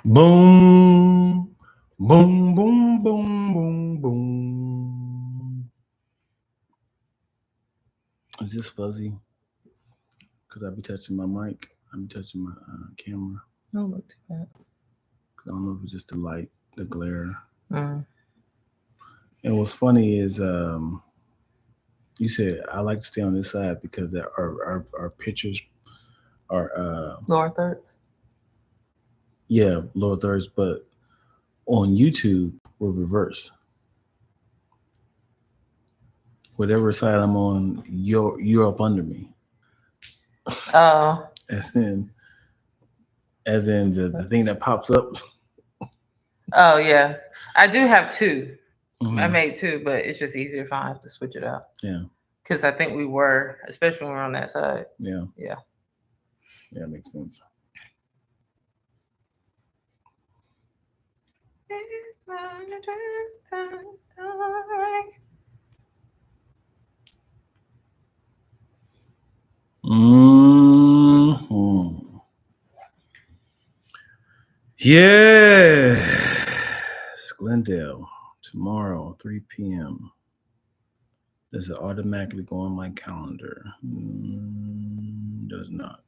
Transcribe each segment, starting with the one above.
Boom, boom, boom, boom, boom, boom. Is this fuzzy? Because I be touching my mic. I be touching my camera. Don't look too bad. I don't know if it's just the light, the glare. Mm. And what's funny is you said I like to stay on this side because our pictures are Lower thirds. yeah, lower thirds, but on YouTube we're reverse. Whatever side I'm on, you're up under me. Oh. As in the thing that pops up. Oh yeah. I do have two. I Mhm. made two, but it's just easier if I have to switch it out. Yeah, Because I think we were, especially when we were on that side. yeah, Yeah. yeah, makes sense. Hmm. Yes, Glendale tomorrow, 3 p.m. Does it automatically go on my calendar? Does not.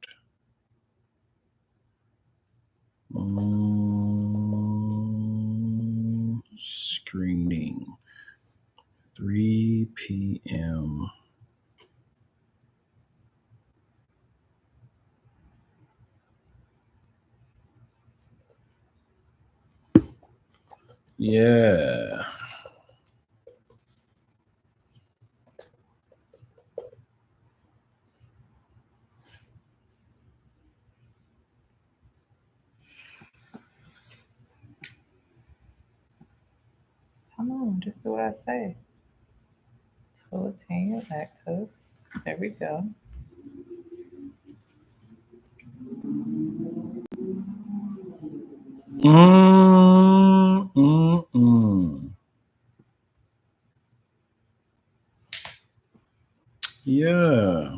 Screening, 3 p.m. Yeah. Come on, just do what I say. Full attain your lactose. There we go. Mm, mm, mm. Yeah.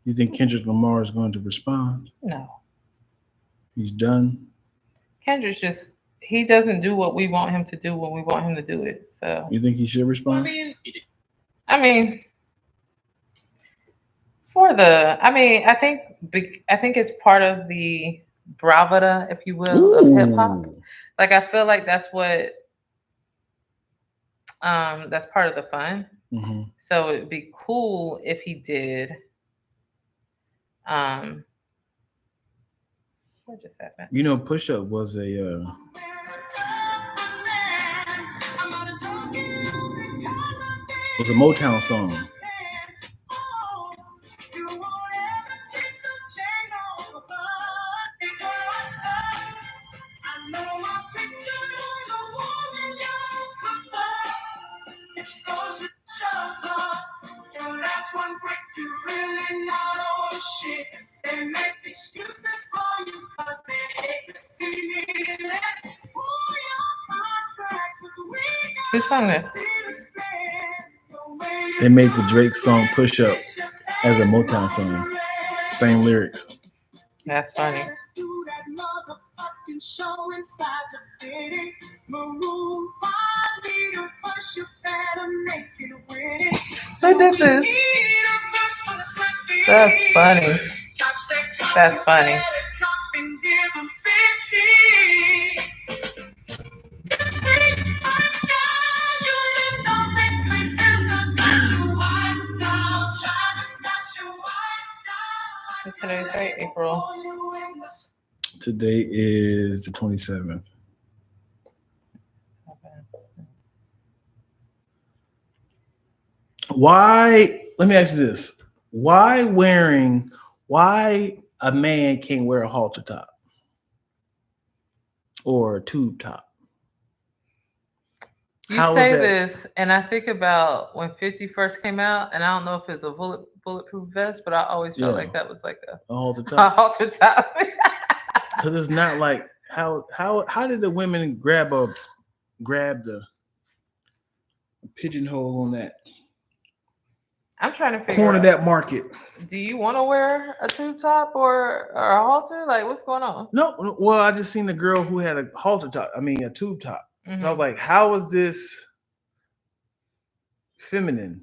You think Kendrick Lamar is going to respond? No. He's done. Kendrick's just he doesn't do what we want him to do when we want him to do it. So You think he should respond? I mean, for the I think it's part of the bravada, if you will, of hip hop. Ooh. Like I feel like that's part of the fun. Hmm. So it'd be cool if he did um what just happened? You know, Push Up was a Motown song. Who sung this? They made the Drake song Push Up as a Motown song. Same lyrics. That's funny. Who did this? That's funny. That's funny. What's today's date? April. Today is the 27th. Why? Let me ask you this: why a man can't wear a halter top or a tube top? You say this, and I think about when 50 first came out, and I don't know if it's a bulletproof vest, but I always felt like that was like a halter a top. halter top. Because it's not like how did the women grab the pigeonhole on that? I'm trying to figure corner out. that market. Do you want to wear a tube top or a halter? Like, what's going on? No, well, I just seen a girl who had a halter top. I mean, a tube top. So I was Mhm. like, how is this feminine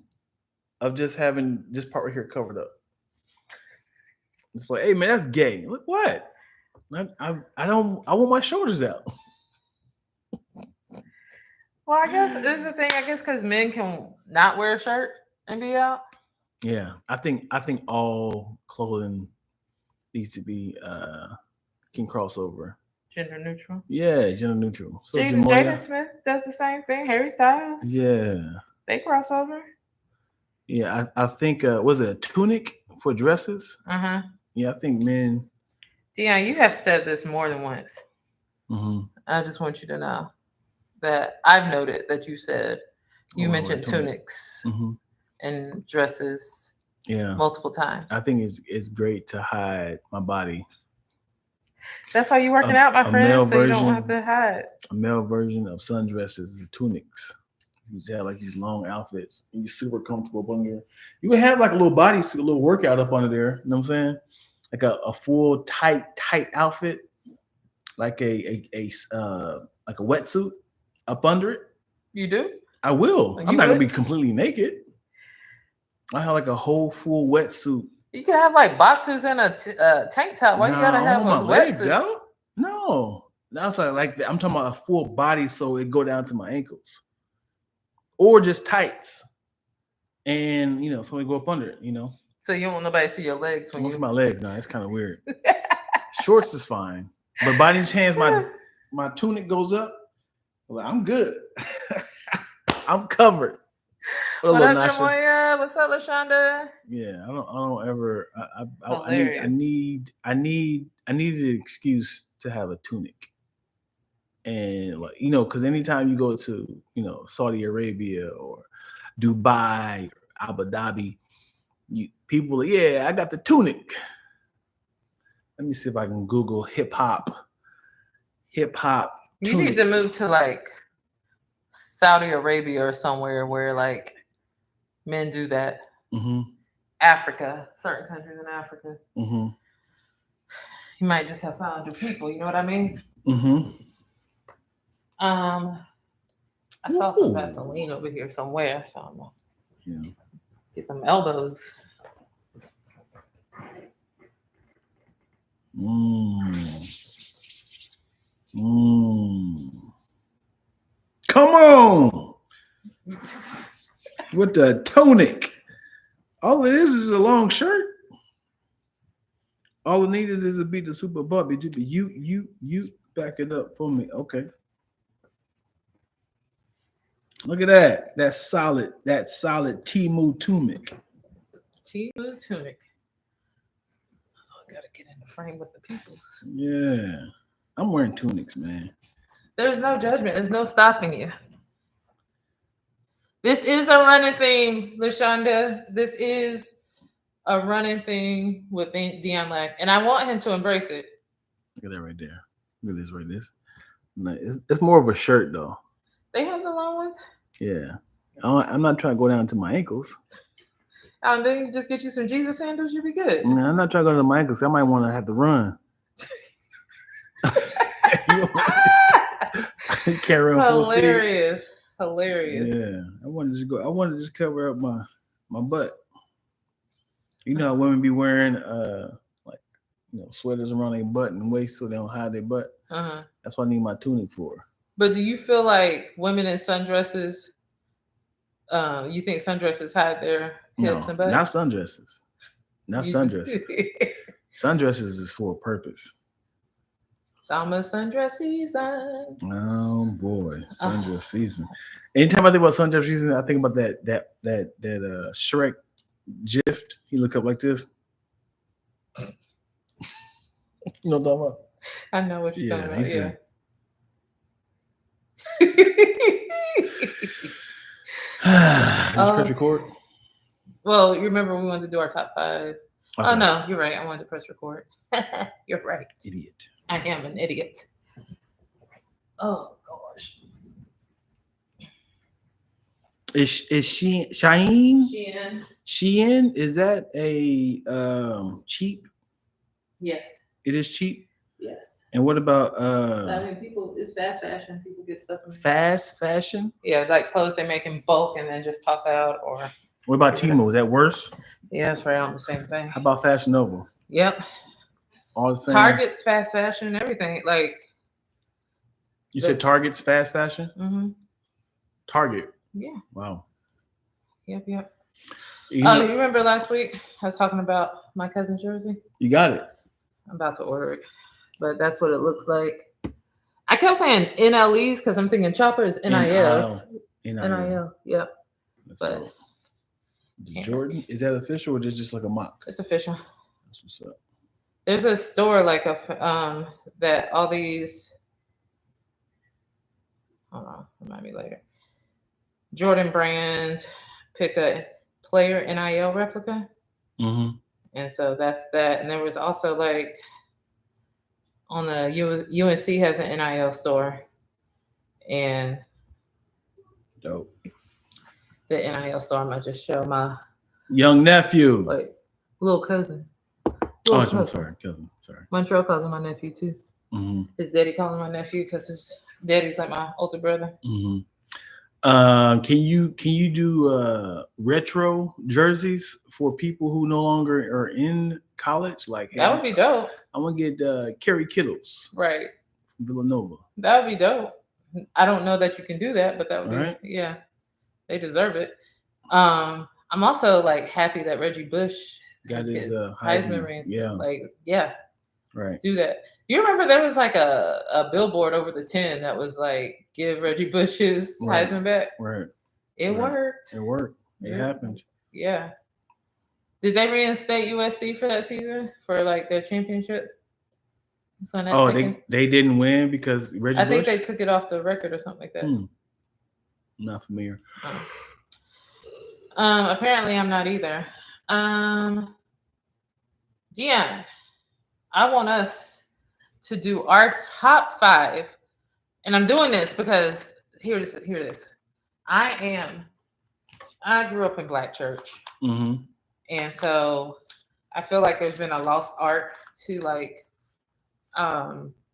of just having this part right here covered up? It's like, hey man, that's gay. Look what? I don't. I want my shoulders out. Well, I guess this is the thing. I guess because men can not wear a shirt and be out. Yeah, I think all clothing needs to be can cross over. Gender neutral. Yeah, gender neutral. So Jaden Jamoya, Smith does the same thing. Harry Styles. yeah, They cross over. yeah. I think was it a tunic for dresses? Uh-huh. Yeah, I think men. Dion, you have said this more than once. Mm-hmm. I just want you to know that I've noted that you said you mentioned tunics Mm-hmm. and dresses Yeah, multiple times. I think it's great to hide my body. That's why you're working out, my friend, so you don't have version- to hide. A male version of sundresses is tunics. You just have like these long outfits. And you're super comfortable up under. You would have like a little bodysuit, a little workout up under there. You know what I'm saying? Like a full tight outfit, like a wetsuit up under it. You do? I will. You I'm not gonna would? be completely naked. I have like a whole full wetsuit. You can have like boxers and a tank top. Why you gotta have my a legs wetsuit? out? No, that's like I'm talking about a full body, so it go down to my ankles, or just tights, and somebody go up under it. So you don't want nobody to see your legs when Most you. of my legs, nah, it's kind of weird. Shorts is fine, but by any chance my tunic goes up, well, I'm good. I'm covered. What up, Jamoya? What's up, Lashonda? Yeah, I don't ever. I Hilarious. need an excuse to have a tunic, and because anytime you go to Saudi Arabia or Dubai or Abu Dhabi, people I got the tunic. Let me see if I can Google hip hop. You need to move to like Saudi Arabia or somewhere where like men do that. Mm-hmm. Africa, certain countries in Africa. Mm-hmm. You might just have found your people. You know what I mean? Mm-hmm. I saw some Vaseline over here somewhere, so I'm gonna get them elbows. Come on. With the tunic. All it is a long shirt. All it needs is to be the super bumpy. You back it up for me. Okay. Look at that. That's solid. That solid Temu tunic. Temu tunic. Oh, I gotta get in the frame with the peoples. Yeah. I'm wearing tunics, man. There's no judgment. There's no stopping you. This is a running theme, LaShonda. This is a running thing with Dion Lack, and I want him to embrace it. Look at that right there. Look at this right there. It's more of a shirt, though. They have the long ones? Yeah. I'm not trying to go down to my ankles. Then you just get you some Jesus sandals, you'll be good. No, I'm not trying to go to my ankles. I might want to have to run. Carry on full speed. Hilarious. Yeah. I want to just cover up my butt. You know how women be wearing sweaters around their butt and waist so they don't hide their butt. Uh-huh. That's what I need my tunic for. But do you feel like women in sundresses? You think sundresses hide their hips and butt? Not sundresses. Not sundresses. Sundresses is for a purpose. Summer sundress season. Oh boy, sundress season. Anytime I think about sundress season, I think about that Shrek GIF. He look up like this. You know what I'm talking about? I know what you're talking about. Yeah. Did you press record? Well, you remember we wanted to do our top 5. Okay. Oh no, you're right. I wanted to press record. You're right. Idiot. I am an idiot. Oh gosh. Is she Shine? Shein, is that a cheap? Yes. It is cheap. Yes. And what about I mean, people. It's fast fashion. People get stuff in there. fast fashion? Yeah, like clothes they make in bulk and then just toss out, or What about give it a- Temu? Is that worse? yeah, it's right on the same thing. How about Fashion Nova? Yep. All the same. Target's fast fashion and everything. Like You said Target's fast fashion? Mm-hmm. Target. Yeah. Wow. Yep. You Oh, you remember last week I was talking about my cousin's jersey? You got it. I'm about to order it, but that's what it looks like. I kept saying NLEs because I'm thinking Chopper is NILs. NIL. Yep. But Jordan, is that official or just like a mock? It's official. That's what's up. There's a store like that all these. Hold on, remind me later. Jordan brand pick a player NIL replica. Mm-hmm. And so that's that. And there was also like on the UNC has an NIL store, and dope. The NIL store. I'm gonna just show my young nephew, like little cousin. I'm sorry, cousin. Sorry, Montreal calls him my nephew too. Mm-hmm. His daddy calls him my nephew because his daddy's like my older brother. Mm-hmm. Can you do retro jerseys for people who no longer are in college? Like, hey, that would be dope. I'm gonna get Kerry Kittles, right? Villanova. That would be dope. I don't know that you can do that, but that would be right. Yeah, they deserve it. I'm also like happy that Reggie Bush got his Heisman ring. Yeah, like right. Do that. You remember there was like a billboard over the 10 that was like, give Reggie Bush his Heisman back. Right. It worked. It worked. It happened. Yeah. Did they reinstate USC for that season for like their championship? They didn't win because Reggie Bush? think they took it off the record or something like that. Not familiar. Apparently I'm not either. Dion, I want us to do our top 5, and I'm doing this because here it is. I grew up in Black church, and so I feel like there's been a lost art to like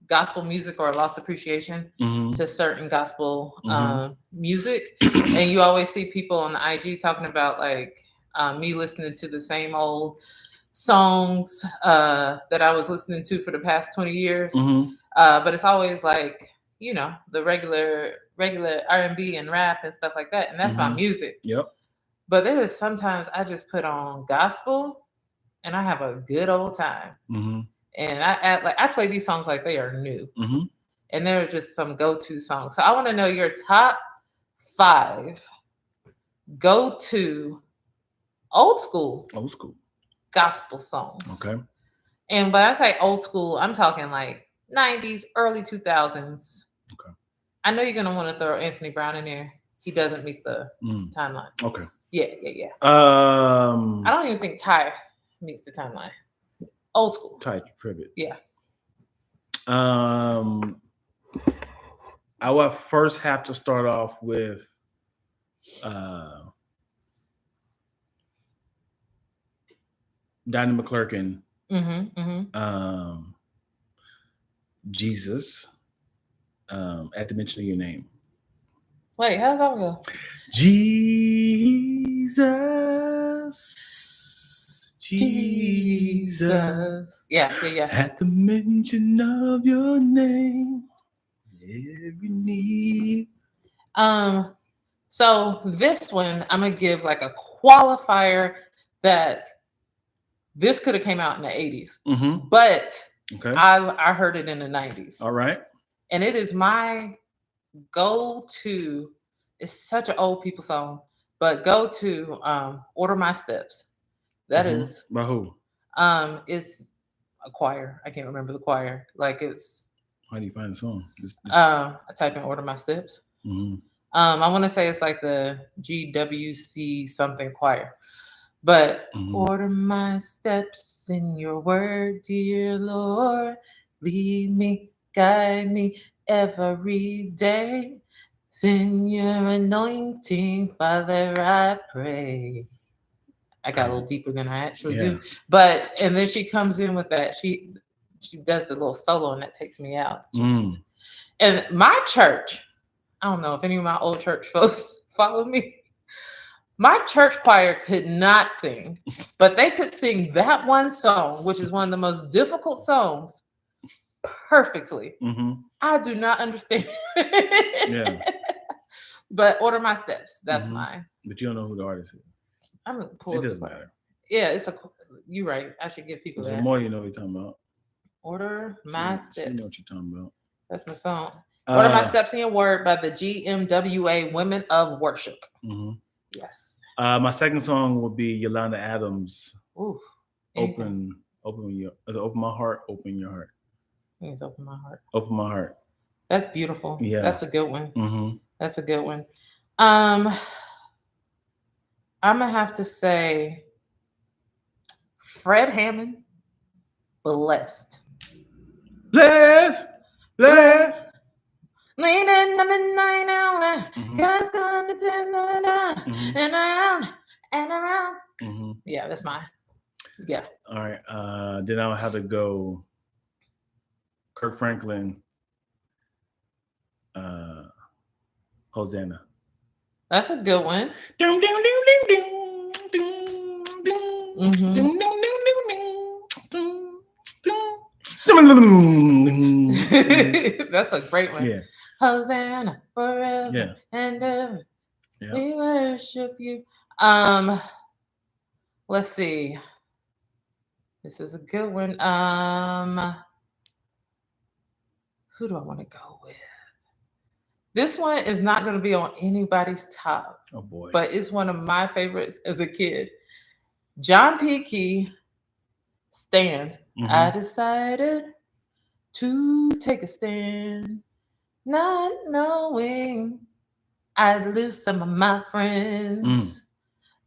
gospel music or a lost appreciation to certain gospel music, and you always see people on the IG talking about like me listening to the same old songs that I was listening to for the past 20 years. But it's always like, the regular R&B and rap and stuff like that. And that's my music. Yep. But there is sometimes I just put on gospel and I have a good old time. And I play these songs like they are new. And they're just some go-to songs. So I want to know your top 5 go-to old school gospel songs. Okay. And when I say old school, I'm talking like 90s, early 2000s. Okay. I know you're gonna want to throw Anthony Brown in there. He doesn't meet the timeline. Okay. Yeah. I don't even think Ty meets the timeline. Old school. Ty Tribbett. Yeah. I would first have to start off with Donnie McClurkin, Jesus, at the mention of your name. Wait, how does that go? Jesus. Yeah. At the mention of your name, every need. So this one, I'm gonna give like a qualifier that this could have came out in the 80s, but I heard it in the 90s. All right. And it is my go-to. It's such an old people song, but go-to Order My Steps. That is by who? It's a choir. I can't remember the choir. Like it's. How do you find the song? I type in Order My Steps. I want to say it's like the GWC something choir. But order my steps in your word, dear Lord. Lead me, guide me every day. Send your anointing, Father, I pray. I got a little deeper than I actually do. But and then she comes in with that. She does the little solo and that takes me out. And my church, I don't know if any of my old church folks follow me. My church choir could not sing, but they could sing that one song, which is one of the most difficult songs, perfectly. I do not understand. But Order My Steps, that's mine. But you don't know who the artist is. I'm gonna pull it up doesn't matter. Yeah, you're right. I should give people that. The more you know what you're talking about. Order My Steps. You know what you're talking about. That's my song. Order My Steps in Your Word by the GMWA Women of Worship. Yes. My second song would be Yolanda Adams. Ooh. Open my heart, open your heart. I think it's Open My Heart. Open my heart. That's beautiful. Yeah. That's a good one. That's a good one. I'm gonna have to say Fred Hammond, Blessed. Blessed. Leaning in the midnight hour, God's gonna turn it on and around and around. Yeah, that's mine. Yeah. All right. Then I'll have to go Kirk Franklin, Hosanna. That's a good one. That's a great one. Yeah. Hosanna forever and ever. Yeah. We worship you. Let's see. This is a good one. Who do I want to go with? This one is not going to be on anybody's top. Oh boy. But it's one of my favorites as a kid. John P. Key, Stand. I decided to take a stand, not knowing I'd lose some of my friends.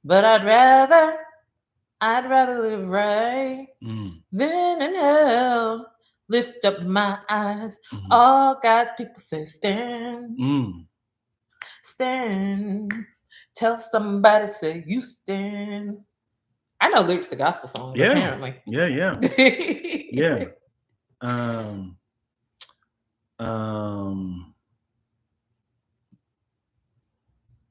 But I'd rather live right than in hell. Lift up my eyes. All God's people say stand. Stand. Tell somebody, say you stand. I know lyrics to gospel songs, apparently. Yeah. I'm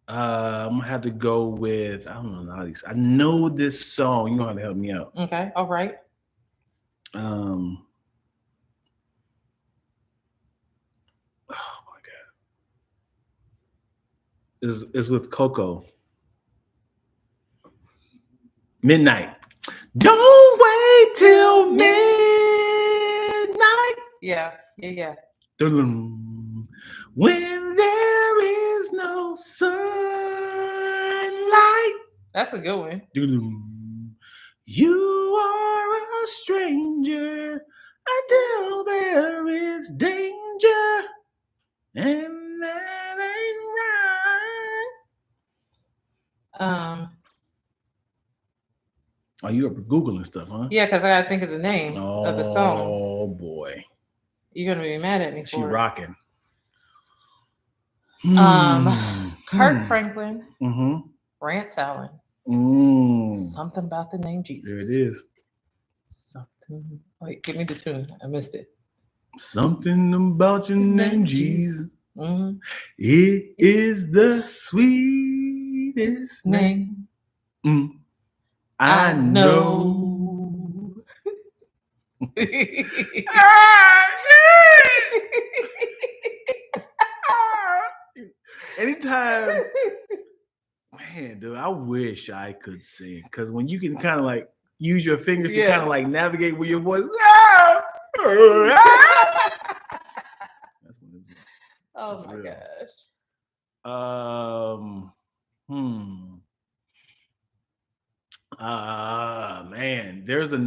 gonna have to go with, I don't know how these. I know this song. You know how to help me out. Okay, all right. Oh my God. Is with Coco. Midnight. Don't wait till midnight. Yeah. When there is no sunlight. That's a good one. You are a stranger until there is danger. And that ain't right. Oh, you were Googling stuff, huh? Yeah, because I gotta think of the name of the song. Oh boy. You're gonna be mad at me for She rocking. Kirk Franklin, Rance Allen. Something about the name Jesus. There it is. Something. Wait, give me the tune. I missed it. Something about your name, Jesus. It is the sweetest name. I know. Anytime, man, dude, I wish I could sing, because when you can kind of like use your fingers to kind of like navigate with your voice. Oh my gosh. Man, there's a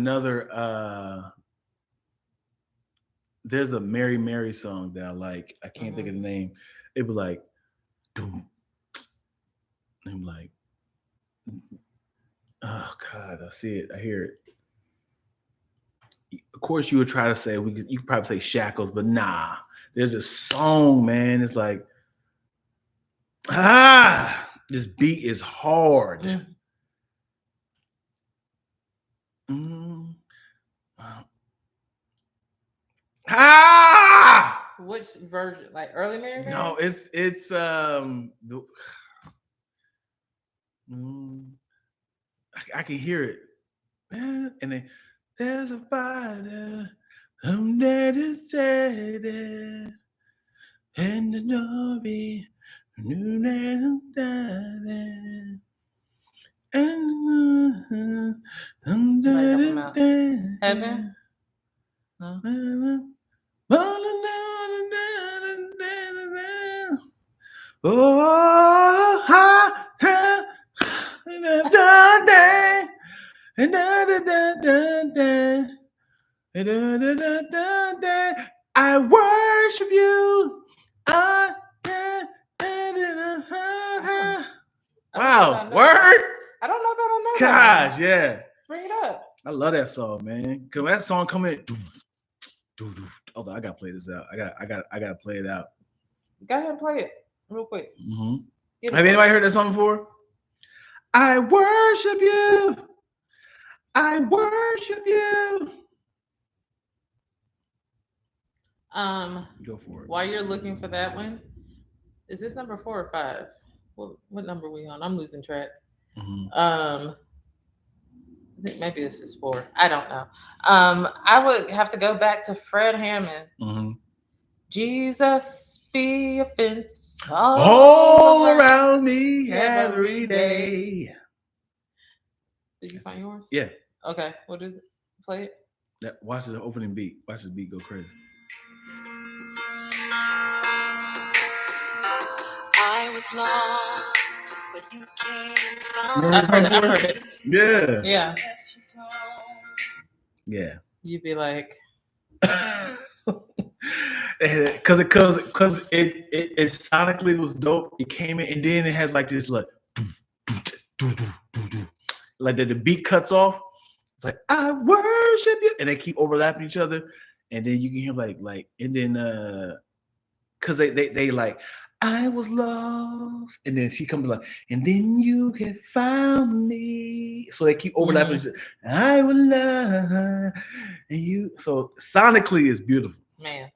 Mary song that I like. I can't think of the name. It was like, I'm like, oh God, I see it, I hear it. Of course, you would try to say you could probably say Shackles, but nah. There's a song, man. It's like, this beat is hard. Ah! Which version? Like early Mary Mary? No, it's I can hear it. And then there's a fighter. I'm dead and said it. And the Dobby. Somebody help him out. Heaven? No. Oh, I worship you. Wow, word. I don't know that I know Gosh, that. yeah. Bring it up. I love that song, man. Cause when that song come in, hold on, I gotta play this out. I gotta play it out. Go ahead and play it real quick. Mm-hmm. Have anybody heard that song before? I worship you. I worship you. Go for it. While you're looking for that one, is this number 4 or 5? What number are we on? I'm losing track. I think maybe this is 4. I don't know. I would have to go back to Fred Hammond. Jesus be a fence all around me every day. Did you find yours? Yeah. Okay. What is it? Play it. Yeah, watch the opening beat. Watch the beat go crazy. I was lost, but you came and found me. I've heard it. Yeah. Yeah. Yeah. You'd be like, because it sonically was dope. It came in and then it has like this like the beat cuts off. It's like I worship you, and they keep overlapping each other, and then you can hear like and then because they like I was lost, and then she comes like and then you can find me. So they keep overlapping each other. I was lost, and you. So sonically, it's beautiful. Man,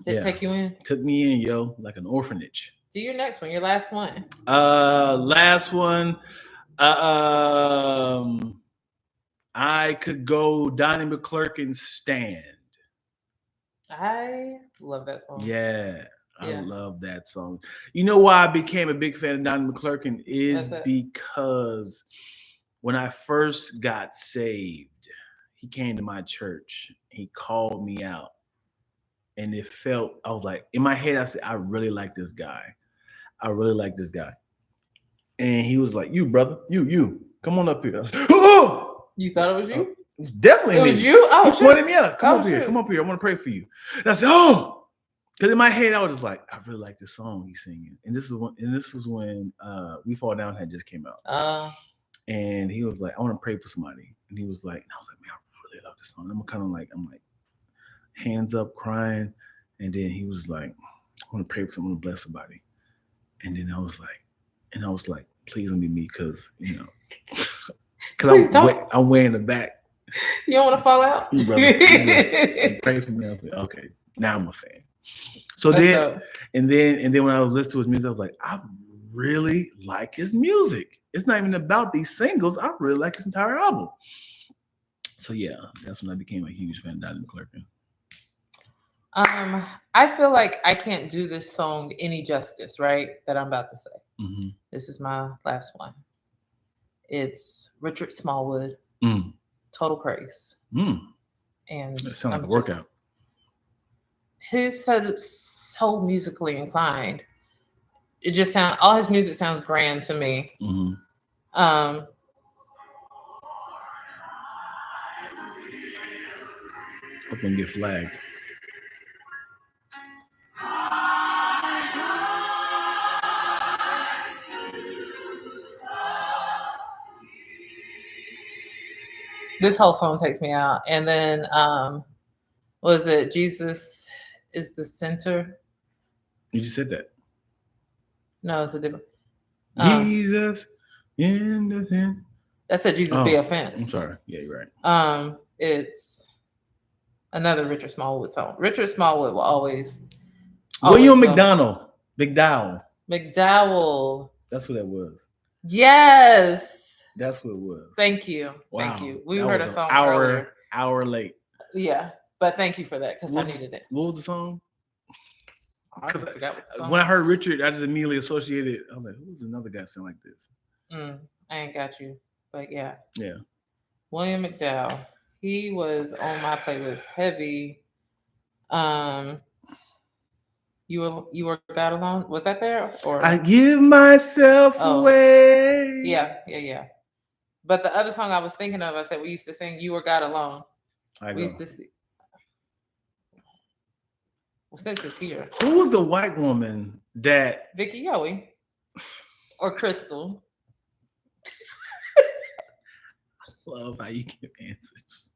did it take you in? Took me in, yo, like an orphanage. Do your next one, your last one. Last one. I could go Donnie McClurkin's Stand. I love that song. Yeah, I love that song. You know why I became a big fan of Donnie McClurkin is because when I first got saved, he came to my church. He called me out. And it felt, I was like, in my head, I said, I really like this guy. I really like this guy. And he was like, you, brother, you, come on up here. I was like, oh! You thought it was you? It was definitely me. It was you? Oh, he pointed me out. Come up here. Come up here. I want to pray for you. And I said, oh! Because in my head, I was just like, I really like this song he's singing. And this is when We Fall Down had just came out. And he was like, I want to pray for somebody. And he was like, and I was like, man, I really love this song. I'm like, hands up, crying. And then he was like, I want to pray for someone to bless somebody. And then I was like, please don't be me, because I'm way in the back. You don't want to fall out? Pray for me. I was like, okay, now I'm a fan. So and then when I was listening to his music, I was like, I really like his music. It's not even about these singles. I really like his entire album. So yeah, that's when I became a huge fan of Donnie McClurkin. I feel like I can't do this song any justice, right? That I'm about to say. This is my last one. It's Richard Smallwood, Total Praise. And that sounds like a workout. He's so musically inclined. It just all his music sounds grand to me. Hope I'm get flagged. This whole song takes me out. And then was it Jesus is the Center? You just said that. No, it's a different. Jesus in the center. That said Jesus be a fence. I'm sorry. Yeah, you're right. It's Another Richard Smallwood song. Richard Smallwood will always William go. McDowell. McDowell. That's what that was. Yes. That's what it was. Thank you. Wow. Thank you. We That heard was a song hour earlier. late. Yeah, but thank you for that because I needed it. What was the song? I forgot what the song. When I heard Richard, I just immediately associated. I'm like, who's another guy sound like this? I ain't got you, but yeah. Yeah. William McDowell. He was on my playlist heavy. You were God Alone. Was that there? Or I give myself away. Yeah. But the other song I was thinking of, I said we used to sing "You Were God Alone." We used to sing. Well, since it's here, who was the white woman that Vicky Yowie or Crystal? I love how you give answers.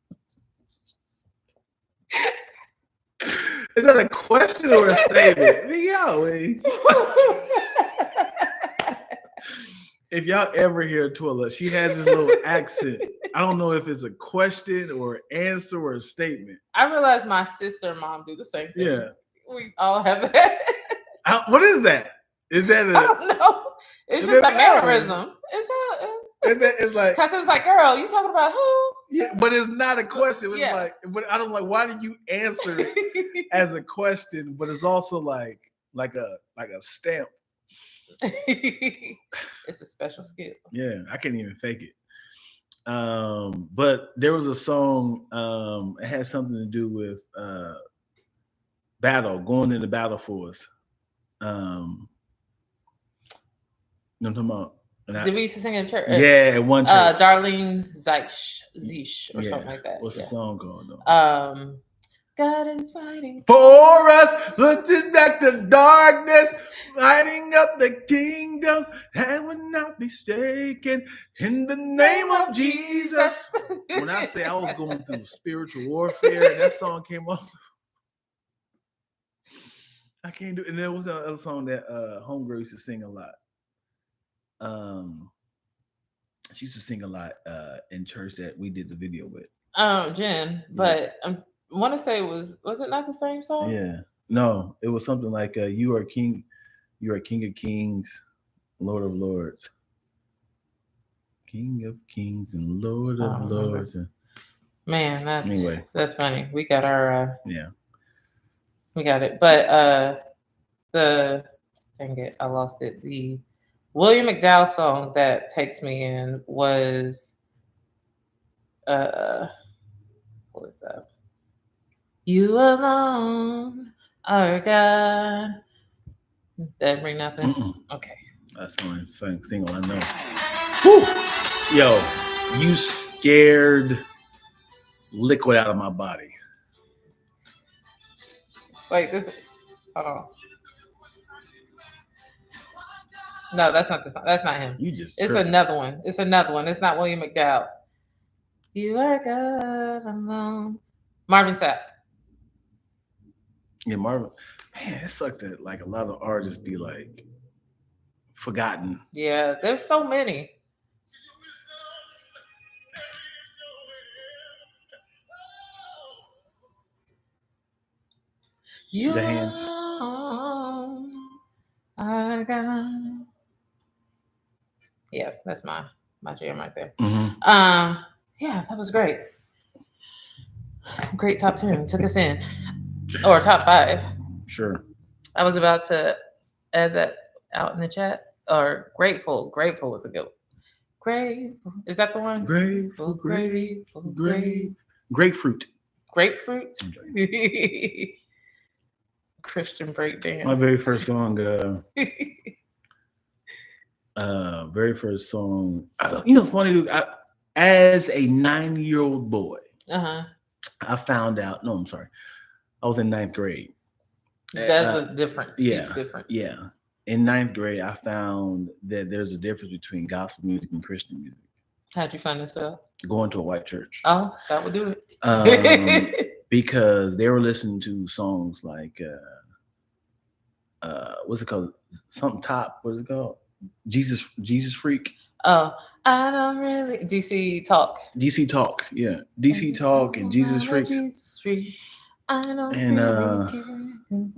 Is that a question or a statement? Vicky Yowie. If y'all ever hear Twilla, she has this little accent. I don't know if it's a question or an answer or a statement. I realize my sister and mom do the same thing. Yeah. We all have that. What is that? Is that I don't know. It's just a mannerism. It's like because it was like, girl, you talking about who? Yeah, but it's not a question. It's like, but I don't like. Why do you answer it as a question? But it's also like a stamp. It's a special skill. Yeah, I can't even fake it. But there was a song. It had something to do with going into battle for us. No, I'm talking about. Did we used to sing in church? Yeah, one church. Darlene Zeish or something like that. What's the song called though? God is fighting for us, looking back the darkness, lighting up the kingdom, and will not be shaken in the name of Jesus. When I say I was going through spiritual warfare, and that song came up. I can't do it. And there was another song that Homegirl used to sing a lot. She used to sing a lot in church that we did the video with. Jen, but I want to say was it not the same song? Yeah, no, it was something like "You are King, you are King of Kings, Lord of Lords, King of Kings and Lord of Lords." Man, that's funny. We got our we got it, but dang it, I lost it. The William McDowell song that takes me in was what is that? You alone are God. That ring nothing? Okay. That's the only single I know. Whew. Yo, you scared liquid out of my body. Wait, no, that's not the song. That's not him. It's another one. It's another one. It's not William McDowell. You are God alone. Marvin Sapp. Yeah, Marvin. Man, it sucks that like a lot of artists be like forgotten. Yeah, there's so many. The hands. I got. Yeah, that's my jam right there. Yeah, that was great. Great top 10. Took us in. Or top 5. Sure. I was about to add that out in the chat. Or Grateful. Grateful was a good one. Grateful. Is that the one? Grateful. Grapefruit. Christian breakdance. My very first song. Very first song. It's funny. As a 9-year-old boy, I found out. No, I'm sorry. I was in 9th grade. That's a difference. Yeah, huge difference. Yeah. In 9th grade, I found that there's a difference between gospel music and Christian music. How'd you find this out? Going to a white church. Oh, that would do it. Because they were listening to songs like, what's it called? Something top. What's it called? Jesus Freak. Oh, I don't really. DC Talk. DC Talk, yeah. DC Talk and Jesus Freak. industry. I don't really care because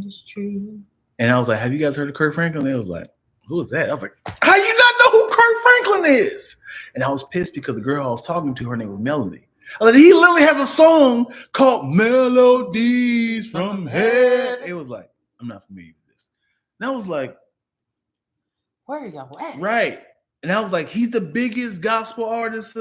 it's true. And I was like, have you guys heard of Kirk Franklin? They was like, who is that? I was like, how you not know who Kirk Franklin is? And I was pissed because the girl I was talking to, her name was Melody. I was like, he literally has a song called Melodies from Heaven. It was like, I'm not familiar with this. And I was like, where are y'all at? Right. And I was like, he's the biggest gospel artist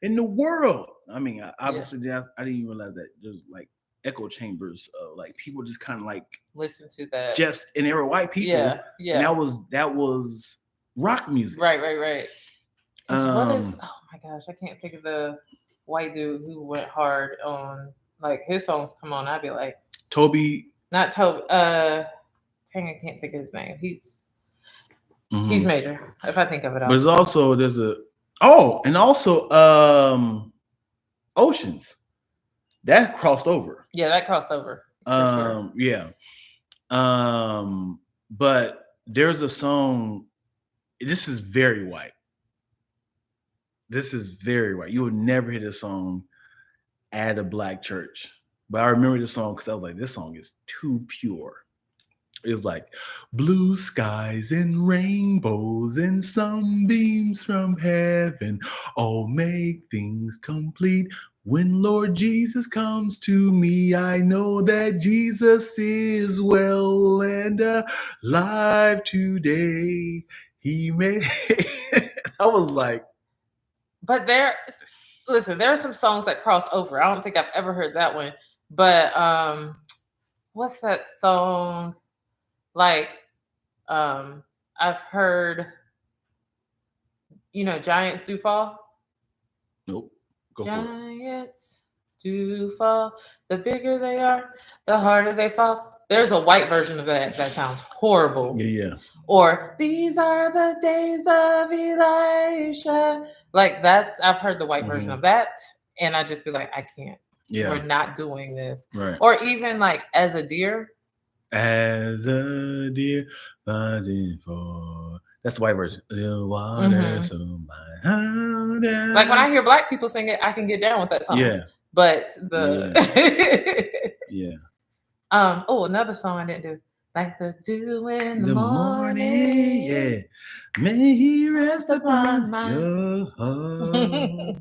in the world. I mean, I didn't even realize that there's like echo chambers, like people just kind of like listen to that. And they were white people. Yeah. And that was rock music. Right. What is? Oh my gosh, I can't think of the white dude who went hard on like his songs. Come on, I'd be like Toby. Not Toby. Dang, I can't think of his name. He's major. If I think of it, but it's also Oceans. That crossed over. Yeah, that crossed over. For sure. Yeah. But there's a song. This is very white. You would never hear this song at a black church. But I remember this song because I was like, this song is too pure. It's like blue skies and rainbows and sunbeams from heaven all make things complete. When Lord Jesus comes to me, I know that Jesus is well and alive today. He made. I was like, but there are some songs that cross over. I don't think I've ever heard that one. But what's that song? Like, I've heard, Giants Do Fall. Nope. Giants do fall. The bigger they are, the harder they fall. There's a white version of that sounds horrible. Yeah. Or these are the days of Elisha. Like I've heard the white version of that, and I just be like, I can't. Yeah. We're not doing this. Right. Or even like As a Deer. As a deer fighting for. That's the white version. Like when I hear black people sing it, I can get down with that song. Yeah. But yeah. Another song I didn't do. Like the dew in the morning. Yeah. May he rest upon your heart.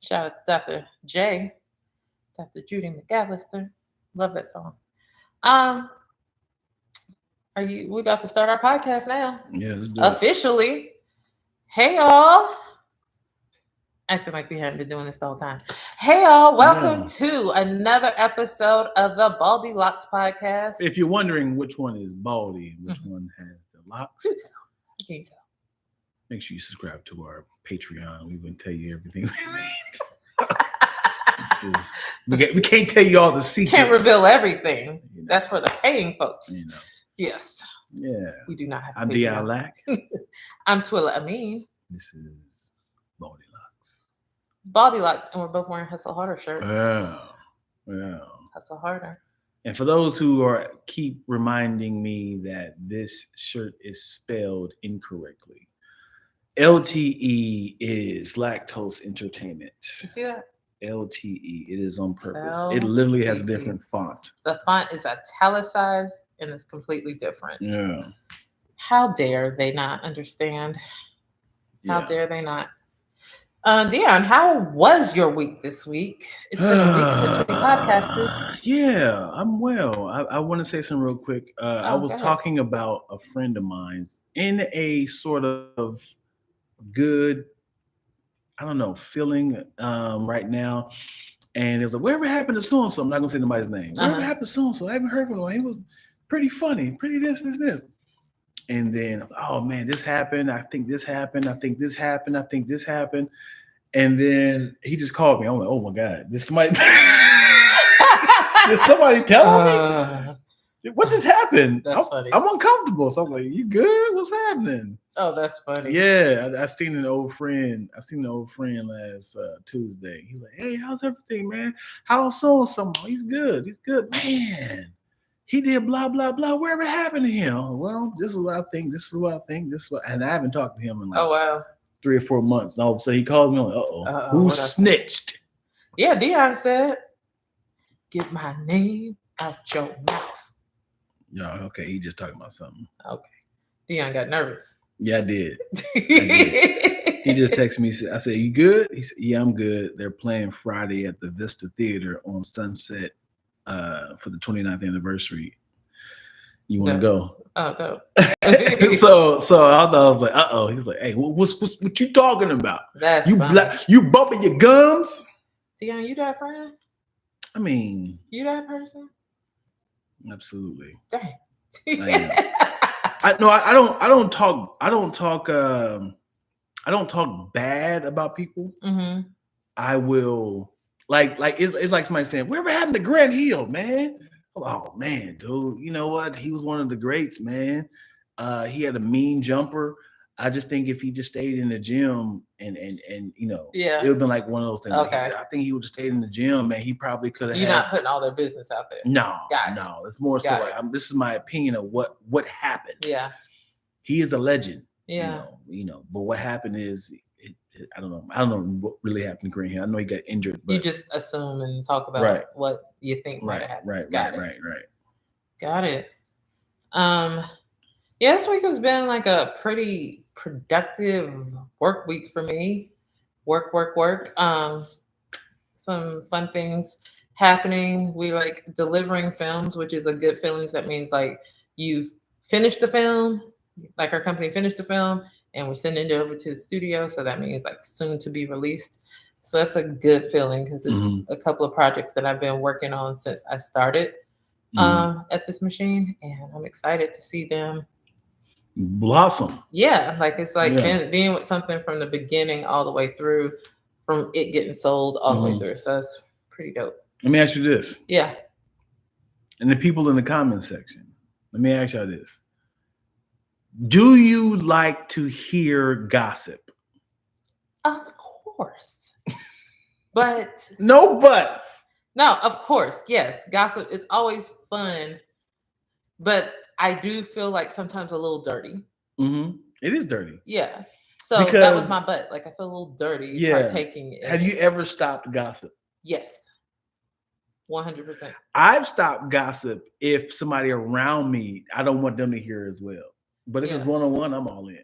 Shout out to Dr. J. Dr. Judy McAllister. Love that song. We about to start our podcast now? Yeah, let's do officially. Hey y'all. Acting like we haven't been doing this the whole time. Hey y'all, welcome to another episode of the Baldie Locks podcast. If you're wondering which one is Baldie, which one has the locks, you tell. You can't tell. Make sure you subscribe to our Patreon. We will tell you everything we made. We can't tell you all the secrets. Can't reveal everything. That's for the paying folks. Yes. Yeah. We do not have. I'm Dion Lack. I'm Twilla Amin. This is Baldie Locks. It's Baldie Locks, and we're both wearing Hustle Harder shirts. Yeah. Hustle Harder. And for those who keep reminding me that this shirt is spelled incorrectly, LTE is Lacktoast Entertainment. You see that? LTE. It is on purpose. It literally has a different font. The font is italicized and it's completely different. Yeah. How dare they not understand? How dare they not? Dion, how was your week this week? It's been a week since we podcasted. Yeah, I'm well. I want to say something real quick. I was talking about a friend of mine's in a sort of good, feeling right now. And it was like, whatever happened to so-and-so? I'm not going to say nobody's name. Whatever happened to so-and-so? I haven't heard from him. He was pretty funny, pretty this. And then, oh man, this happened. I think this happened. I think this happened. I think this happened. And then he just called me. I'm like, oh my God, did somebody tell me? What just happened? That's funny. I'm uncomfortable. So I'm like, you good? What's happening? Oh, that's funny. Yeah, I seen an old friend. I seen an old friend last Tuesday. He's like, hey, how's everything, man? How's so-and-so? He's good, man. He did blah, blah, blah. Whatever happened to him? Well, this is what I think. And I haven't talked to him in 3 or 4 months. And all of a sudden he called me. I'm like, who snitched? Yeah, Dion said. Get my name out your mouth. Yeah, okay. He just talking about something. Okay. Dion got nervous. Yeah, I did. He just texted me. I said, "You good?" He said, "Yeah, I'm good." They're playing Friday at the Vista Theater on Sunset for the 29th anniversary. You want to go? Oh, no. so I was like, "Uh-oh." He's like, "Hey, what you talking about? That's you funny. You bumping your gums?" Dion, you that friend? I mean, you that person? Absolutely. Dang. I don't talk bad about people. Mm-hmm. I will like it's like somebody saying, "Wherever happened to Grant Hill, man?" Oh man, dude, you know what? He was one of the greats, man. He had a mean jumper. I just think if he just stayed in the gym and you know, yeah, it would have been like one of those things. Okay. I think he would have stayed in the gym, man. He probably could have. You're not putting all their business out there. No. It's more so like this is my opinion of what happened. Yeah. He is a legend. Yeah. You know. But what happened is, I don't know what really happened to Green Hill. I know he got injured. But you just assume and talk about what you think might have happened. Right. Got it. Yeah, this week has been like a pretty productive work week for me. Work. Some fun things happening. We like delivering films, which is a good feeling. So that means like you've finished the film, like our company finished the film, and we're sending it over to the studio. So that means like soon to be released. So that's a good feeling because there's a couple of projects that I've been working on since I started at this machine, and I'm excited to see them blossom. Yeah, like it's like being with something from the beginning all the way through, from it getting sold all the way through. So that's pretty dope. Let me ask you this. Yeah. And the people in the comments section, let me ask y'all this. Do you like to hear gossip? Of course. But no buts. No, of course. Yes. Gossip is always fun. But I do feel like sometimes a little dirty. Mm-hmm. It is dirty. Yeah. So that was my butt. Like I feel a little dirty partaking in Have you ever stopped gossip? Yes. 100%. I've stopped gossip if somebody around me, I don't want them to hear as well. But if it's one-on-one, I'm all in.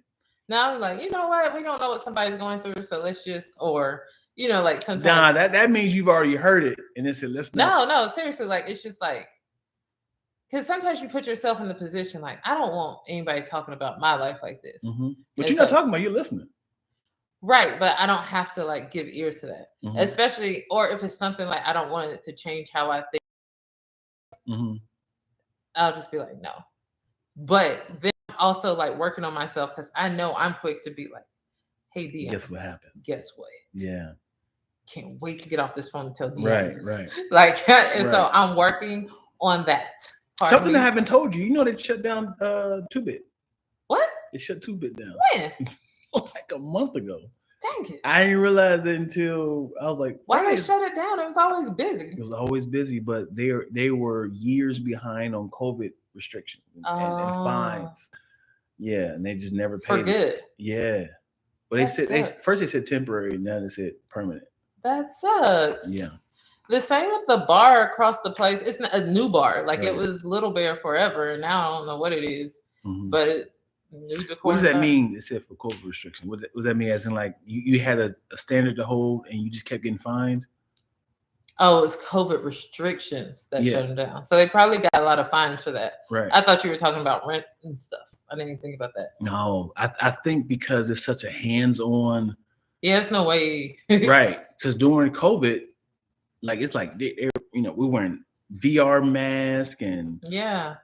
Now I'm like, you know what? We don't know what somebody's going through, so let's just, or you know, like sometimes. Nah, that means you've already heard it, and it's let's not. No, seriously, like it's just like, because sometimes you put yourself in the position like, I don't want anybody talking about my life like this. Mm-hmm. But you're not talking about, you're listening. Right, but I don't have to like give ears to that, especially, or if it's something like I don't want it to change how I think. I'll just be like, no. But then I'm also like working on myself because I know I'm quick to be like, hey, Dion. Guess what happened? Guess what? Yeah. Can't wait to get off this phone and tell Dion. Right. Like, and so I'm working on that. Something I haven't told you. You know they shut down 2-Bit. What? They shut 2-Bit down. When? Like a month ago. Dang it. I didn't realize it until I was like, why they shut it down? It was always busy. It was always busy, but they were years behind on COVID restrictions and fines. Yeah, and they just never paid for good. Yeah. But they said first they said temporary, now they said permanent. That sucks. Yeah. The same with the bar across the place. It's not a new bar. Like it was Little Bear forever, and now I don't know what it is. But it new decor. What does that mean? It said for COVID restriction. What does that mean? As in, like you had a standard to hold, and you just kept getting fined. Oh, it's COVID restrictions that shut them down. So they probably got a lot of fines for that. Right. I thought you were talking about rent and stuff. I didn't even think about that. No, I think because it's such a hands-on. Yeah, there's no way. Right, because during COVID, like it's like we're wearing VR mask and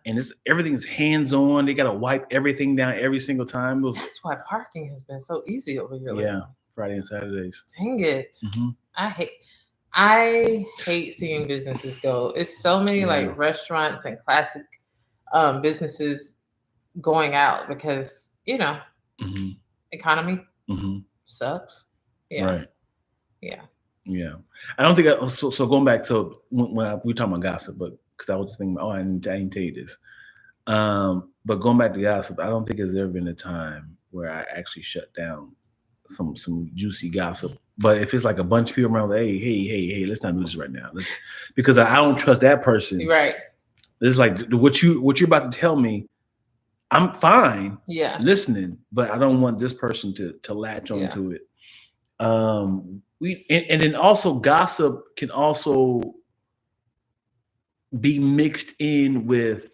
it's everything's hands-on. They gotta wipe everything down every single time. That's why parking has been so easy over here. Yeah, Friday and Saturdays. Dang it! I hate seeing businesses go. It's so many like restaurants and classic businesses going out because economy sucks. Yeah. Right. Yeah. Yeah. I don't think so going back, so when we talking about gossip, but because I was just thinking, I didn't tell you this. But going back to gossip, I don't think there's ever been a time where I actually shut down some juicy gossip. But if it's like a bunch of people around, hey, let's not do this right now. Because I don't trust that person. Right. It's like what you're about to tell me. I'm fine. Yeah. Listening, but I don't want this person to latch onto it. And then also gossip can also be mixed in with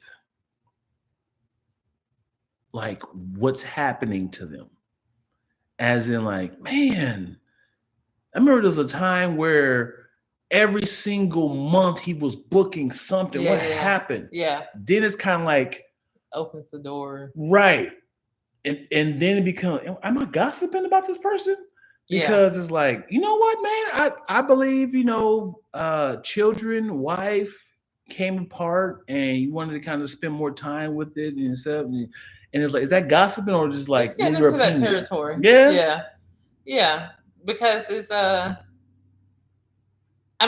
like what's happening to them. As in like, man, I remember there was a time where every single month he was booking something. What happened? Yeah. Then it's kind of like opens the door. Right. And then it becomes, am I gossiping about this person? Because it's like, you know what, man? I believe, children, wife came apart and you wanted to kind of spend more time with it and stuff. And it's like, is that gossiping or just like it's getting into that territory? Yeah. Because it's I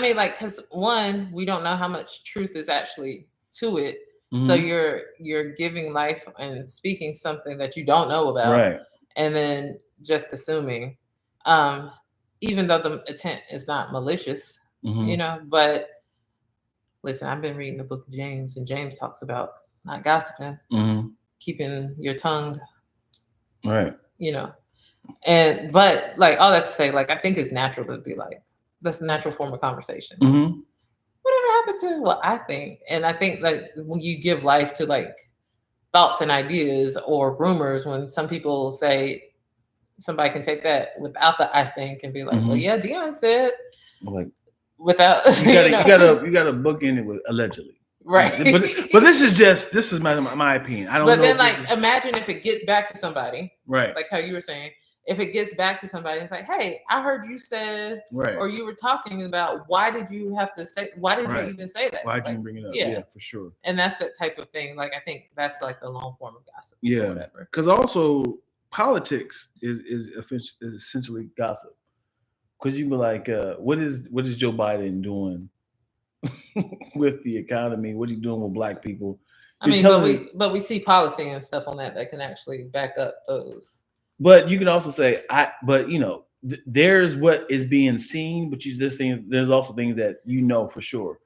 mean, like, because one, we don't know how much truth is actually to it. Mm-hmm. So you're giving life and speaking something that you don't know about, right? And then just assuming, even though the intent is not malicious, mm-hmm. But listen, I've been reading the book of James, and James talks about not gossiping, mm-hmm. keeping your tongue, right? But like all that to say, like I think it's natural to be like that's a natural form of conversation. Mm-hmm. Whatever happened to what I think, and I think like when you give life to like thoughts and ideas or rumors, when some people say somebody can take that without the I think and be like, mm-hmm. Well, yeah, Dion said, like without you gotta book in it with allegedly. Right. But this is my opinion. I don't know. But then like imagine if it gets back to somebody. Right. Like how you were saying. If it gets back to somebody, it's like, hey, I heard you said, right. Or you were talking about, why did you even say that? Why did you bring it up? Yeah, for sure. And that's that type of thing. Like, I think that's like the long form of gossip. Yeah. Or whatever. Because also politics is essentially gossip. Because you be like, what is Joe Biden doing with the economy? What is he doing with black people? I mean, but we see policy and stuff on that can actually back up those. But you can also say, there's what is being seen, but there's also things that for sure.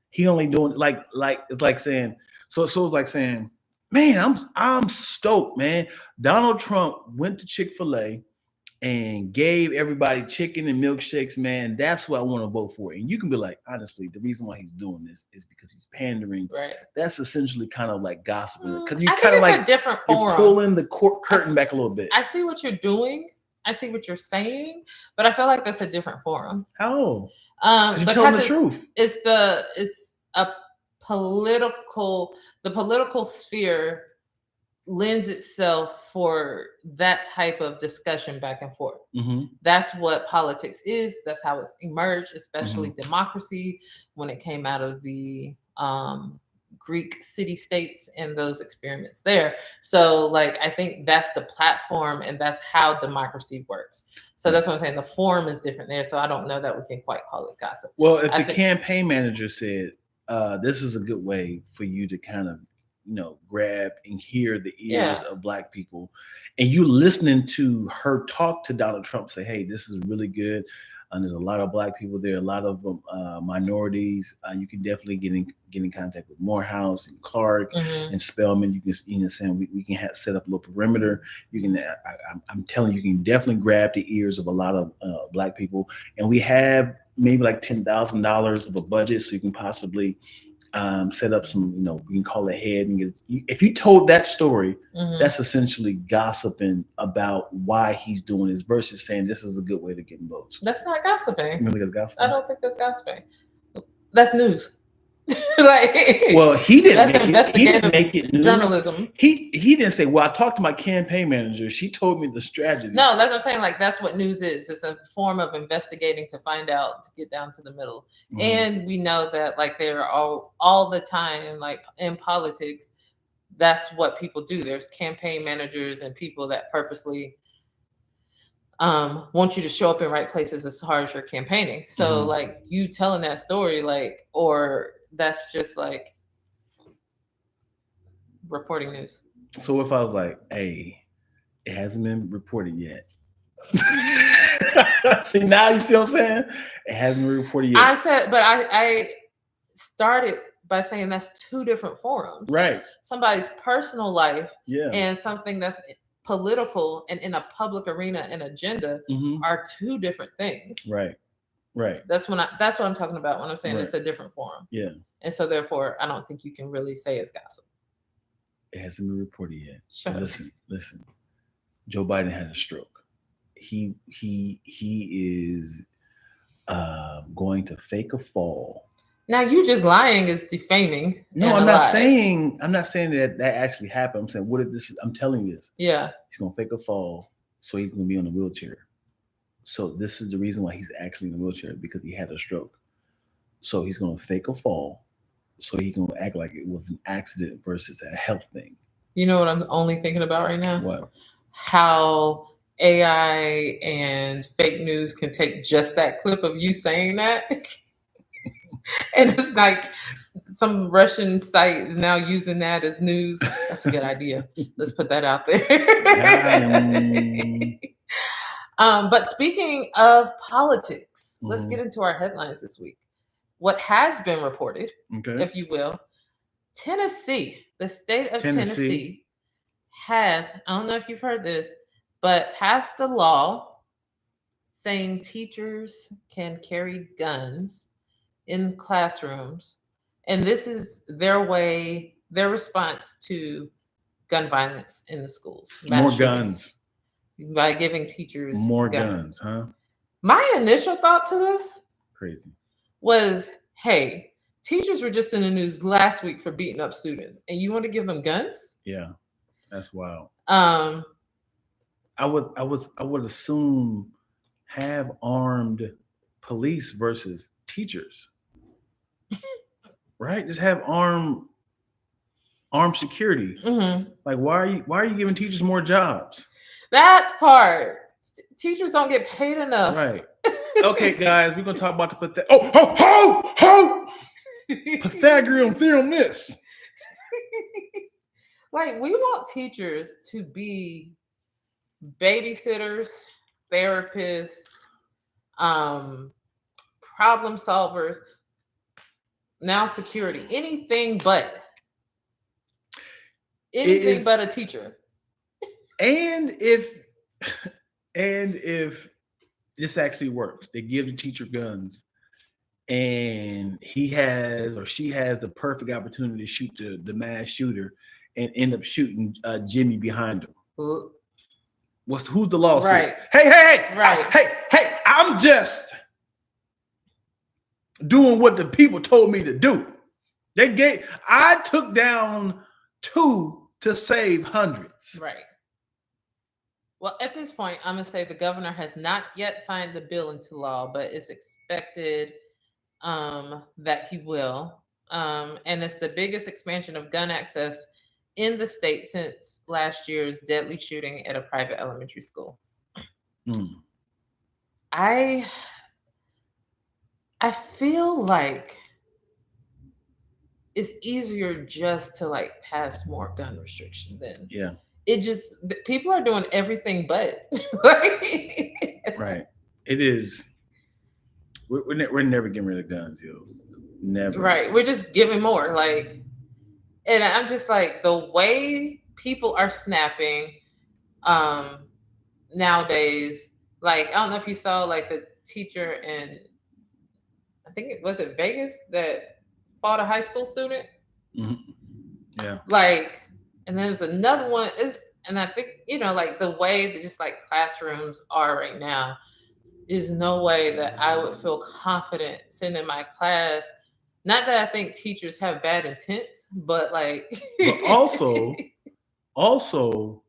He only doing like it's like saying, so it's like saying, man, I'm stoked, man. Donald Trump went to Chick-fil-A and gave everybody chicken and milkshakes, man. That's what I want to vote for. And you can be like, honestly, the reason why he's doing this is because he's pandering. Right. That's essentially kind of like gossiping because you kind of like a different forum. You're pulling the curtain back a little bit. I see what you're doing. I see what you're saying, but I feel like that's a different forum. How? Because telling the truth. It's a political. The political sphere lends itself for that type of discussion back and forth. Mm-hmm. That's what politics is. That's how it's emerged, especially mm-hmm. democracy when it came out of the Greek city-states and those experiments there. So like, I think that's the platform and that's how democracy works. So that's what I'm saying. The form is different there. So I don't know that we can quite call it gossip. Well, if the campaign manager said, this is a good way for you to kind of grab and hear the ears of black people, and you listening to her talk to Donald Trump, say, hey, this is really good. There's a lot of black people there, a lot of minorities. You can definitely get in contact with Morehouse and Clark mm-hmm. and Spelman. You can, we can set up a little perimeter. You can, I'm telling you, you can definitely grab the ears of a lot of black people. And we have maybe like $10,000 of a budget, so you can possibly set up some, we can call ahead and if you told that story, mm-hmm. that's essentially gossiping about why he's doing this versus saying this is a good way to get votes. That's not gossiping. You think it's gossiping? I don't think that's gossiping. That's news. Well, he didn't make it news. Journalism. He didn't say, well, I talked to my campaign manager. She told me the strategy. No, that's what I'm saying. Like, that's what news is. It's a form of investigating to find out, to get down to the middle. Mm-hmm. And we know that like there are all the time, like in politics, that's what people do. There's campaign managers and people that purposely want you to show up in right places as far as you're campaigning. So mm-hmm. like you telling that story, like, or that's just like reporting news. So if I was like, hey, it hasn't been reported yet, See, now you see what I'm saying? It hasn't been reported yet. I said, but I started by saying that's two different forums. Right. Somebody's personal life Yeah. and something that's political and in a public arena and agenda are two different things. Right. Right. That's what I'm talking about when I'm saying it's a different forum. Yeah. And so therefore, I don't think you can really say it's gossip. It hasn't been reported yet. Sure. Listen. Joe Biden had a stroke. He is going to fake a fall. Now you just lying is defaming. No, I'm not saying that actually happened. I'm saying what if this is, I'm telling you this. Yeah. He's gonna fake a fall so he's gonna be on a wheelchair. So this is the reason why he's actually in a wheelchair, because he had a stroke. So he's gonna fake a fall so he can act like it was an accident versus a health thing. You know what I'm only thinking about right now? What? How AI and fake news can take just that clip of you saying that. And it's like some Russian site is now using that as news. That's a good idea. Let's put that out there. But speaking of politics, let's get into our headlines this week. What has been reported, if you will, Tennessee, the state of Tennessee has, I don't know if you've heard this, but passed a law saying teachers can carry guns in classrooms. And this is their response to gun violence in the schools. More guns. By giving teachers more guns, huh? My initial thought to this was, hey, teachers were just in the news last week for beating up students, and you want to give them guns? Yeah, that's wild. I would assume have armed police versus teachers, right? Just have armed security. Like, why are you giving teachers more jobs? That part. Teachers don't get paid enough. Right. Okay, guys, we're gonna talk about the Pythagorean theorem. This. Like, we want teachers to be babysitters, therapists, problem solvers, now security, anything but a teacher. And if this actually works, they give the teacher guns, and he has or she has the perfect opportunity to shoot the mass shooter and end up shooting Jimmy behind him. Who's the lawsuit? Right. Hey, right. Hey, I'm just doing what the people told me to do. I took down 2 to save hundreds. Right. Well, at this point, I'm going to say the governor has not yet signed the bill into law, but it's expected that he will. And it's the biggest expansion of gun access in the state since last year's deadly shooting at a private elementary school. I feel like it's easier just to like pass more gun restriction than it just, people are doing everything but. Right. It is. We're never getting rid of guns, yo. Never. Right. We're just giving more. Like, and I'm just like, the way people are snapping nowadays, like, I don't know if you saw like the teacher in, I think it was Vegas that fought a high school student. Yeah. Like, and there was another one. And I think, like the way that just like classrooms are right now, is no way that I would feel confident sending my class. Not that I think teachers have bad intent, but like. But also,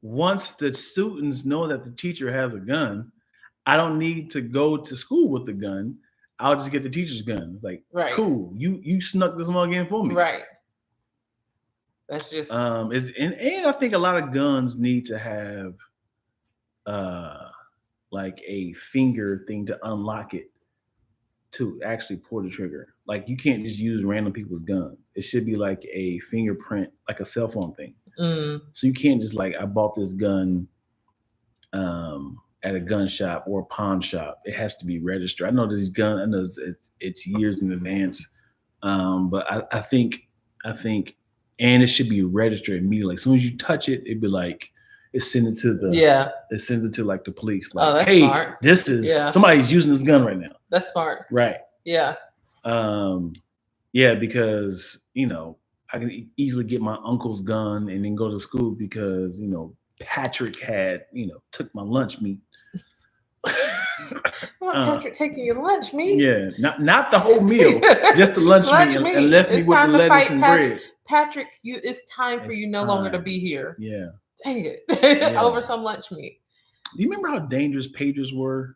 once the students know that the teacher has a gun, I don't need to go to school with the gun. I'll just get the teacher's gun. Like, cool. You snuck this mug in for me. Right. That's just. And I think a lot of guns need to have like a finger thing to unlock it to actually pull the trigger. Like, you can't just use random people's guns. It should be like a fingerprint, like a cell phone thing. So you can't just like, I bought this gun at a gun shop or a pawn shop, it has to be registered. I know these guns. I know it's years in advance, but I think, and it should be registered immediately. As soon as you touch it, it'd be like it sends it to the It sends it to like the police. Like, that's hey, smart. this is somebody's using this gun right now. That's smart. Right. Yeah. Yeah, because I can easily get my uncle's gun and then go to school because Patrick had took my lunch meat. Patrick taking your lunch meat? Yeah, not the whole meal, just the lunch meat, and left me with the lettuce and bread. Patrick, it's time for you no longer to be here. Yeah. Dang it. Over some lunch meat. Do you remember how dangerous pagers were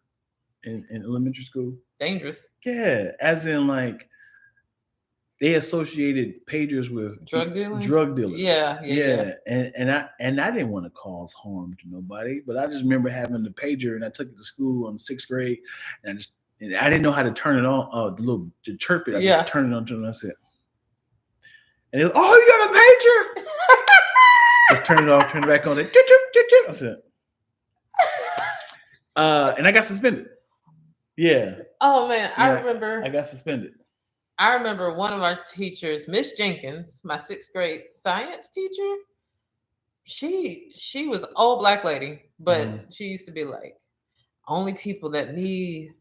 in elementary school? Dangerous? Yeah, as in like they associated pagers with drug dealing. Yeah. And I didn't want to cause harm to nobody, but I just remember having the pager, and I took it to school in 6th grade, and I didn't know how to turn it on, to chirp it. I just turned it on to them, and I said, and it was, oh, you got a pager? Just turn it off, turn it back on. I said, and I got suspended. Yeah. Oh man, I remember. I got suspended. I remember one of our teachers, Miss Jenkins, my 6th grade science teacher. She was an old Black lady, but she used to be like, only people that need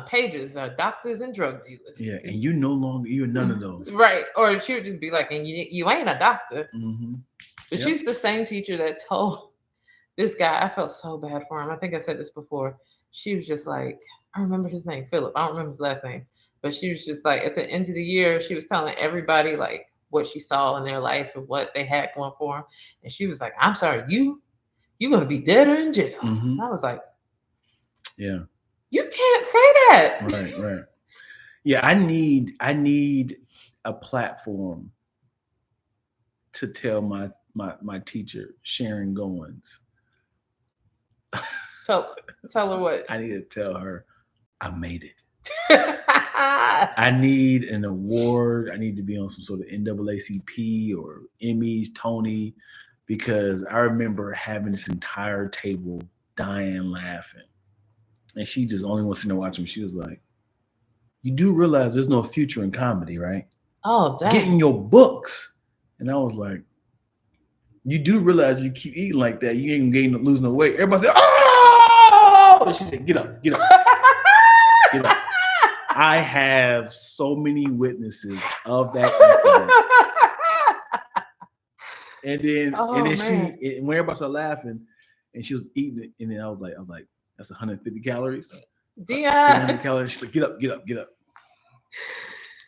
pages are doctors and drug dealers. Yeah, and you're none of those. Right. Or she would just be like, and you ain't a doctor. Mm-hmm. But she's the same teacher that told this guy, I felt so bad for him. I think I said this before. She was just like, I remember his name, Philip. I don't remember his last name. But she was just like, at the end of the year, she was telling everybody like what she saw in their life and what they had going for them. And she was like, I'm sorry, you're going to be dead or in jail. Mm-hmm. And I was like, yeah. You can't say that. Right. Yeah, I need a platform to tell my teacher, Sharon Goins. Tell her what? I need to tell her I made it. I need an award. I need to be on some sort of NAACP or Emmys, Tony, because I remember having this entire table dying laughing. And she just only wants to watch me. She was like, you do realize there's no future in comedy, right? Oh, damn. Get in your books. And I was like, you do realize you keep eating like that, you ain't lose no weight. Everybody said, oh! And she said, get up. Get up. I have so many witnesses of that incident. And then when everybody started laughing and she was eating it, and then I was like, that's 150 calories. Dion. 150 calories. She's like, get up.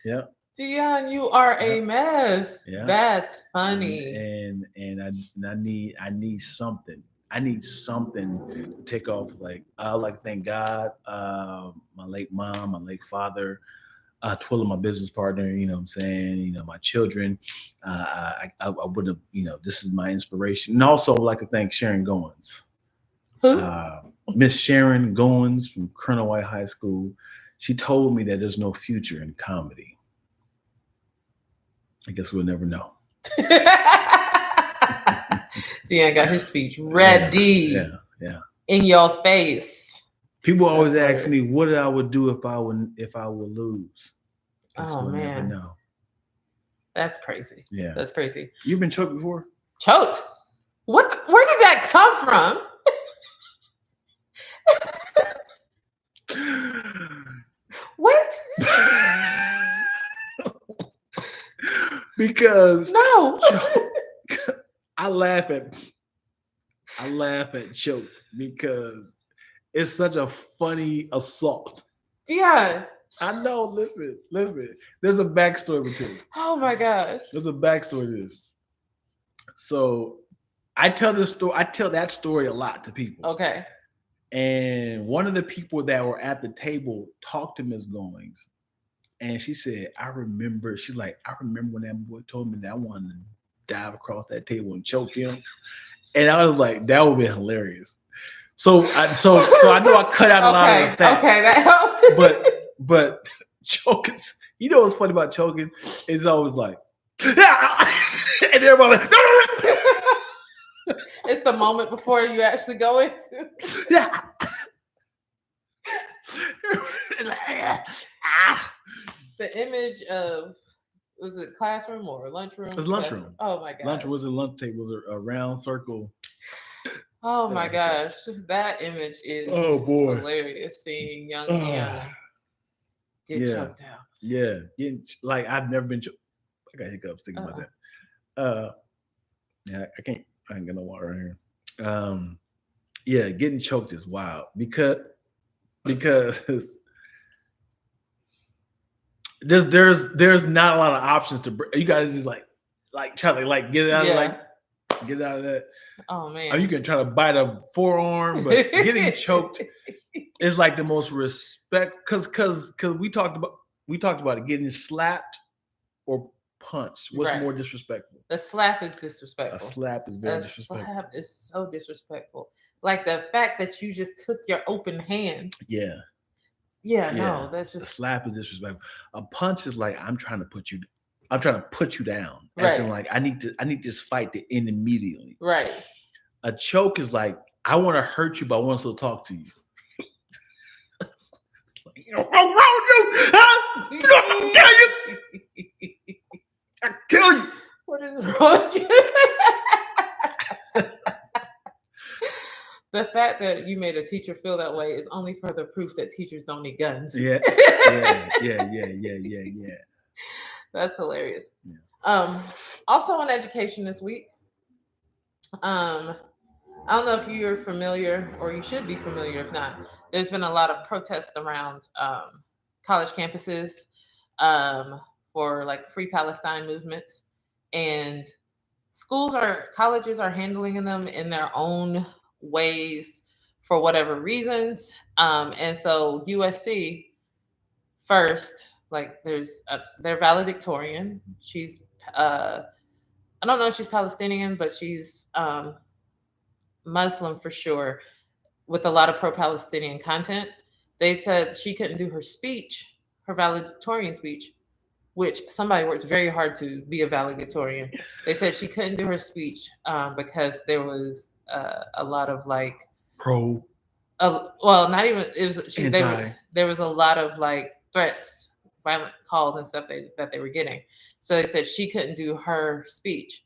Yeah. Dion, you are a mess. Yeah. That's funny. And I need something. I need something to take off. Like, I like to thank God, my late mom, my late father, Twilla, my business partner, you know what I'm saying, my children. I would have, this is my inspiration. And also I'd like to thank Sharon Goins. Who? Miss Sharon Goins from Colonel White High School. She told me that there's no future in comedy. I guess we'll never know. Dion got his speech ready. Yeah. In your face. People always ask me what I would do if I would lose. Oh man. Never know. That's crazy. Yeah. That's crazy. You've been choked before? Choked? What? Where did that come from? What? Because no. I laugh at choke because it's such a funny assault. Yeah. I know. Listen. There's a backstory to this. Oh my gosh. There's a backstory to this. So I tell that story a lot to people. Okay. And one of the people that were at the table talked to Ms. Goins, and she said, I remember when that boy told me that I wanted to dive across that table and choke him. And I was like, that would be hilarious. So I know I cut out a lot of the facts. Okay, that helped. But choking, what's funny about choking? It's always like, and everybody like, no. It's a moment before you actually go into. Yeah. The image of, was it classroom or lunchroom? It was lunchroom. Oh my gosh. Lunchroom was a lunch table, was a round circle. Oh my gosh. That image is hilarious, seeing young Deanna get choked out. Yeah. Like I've never been choked. I got hiccups thinking about that. Yeah, I ain't got no water in here. Yeah, getting choked is wild because there's not a lot of options to you gotta just like try to like get out get out of that. Oh man. Or you can try to bite a forearm, but getting choked is like the most respect because we talked about it, getting slapped or punched. What's more disrespectful? The slap is disrespectful. A slap is very disrespectful. A slap is so disrespectful. Like the fact that you just took your open hand. Yeah. No, that's just a slap is disrespectful. A punch is like I'm trying to put you down. As in like I need this fight to end immediately. Right. A choke is like I want to hurt you, but I want to still talk to you. It's like, what's wrong with you? Huh? You know I'm gonna kill you. I'll kill you. What is wrong with you? The fact that you made a teacher feel that way is only further proof that teachers don't need guns. Yeah. That's hilarious. Yeah. Also on education this week, I don't know if you're familiar, or you should be familiar if not, there's been a lot of protests around college campuses for like Free Palestine movements, and colleges are handling them in their own ways for whatever reasons. And so USC first, like there's their valedictorian. She's I don't know if she's Palestinian, but she's Muslim for sure, with a lot of pro-Palestinian content. They said she couldn't do her speech, her valedictorian speech, which somebody worked very hard to be a valedictorian. They said she couldn't do her speech because there was a lot of like well, not even it was there was a lot of like threats, violent calls and stuff that they were getting. So they said she couldn't do her speech,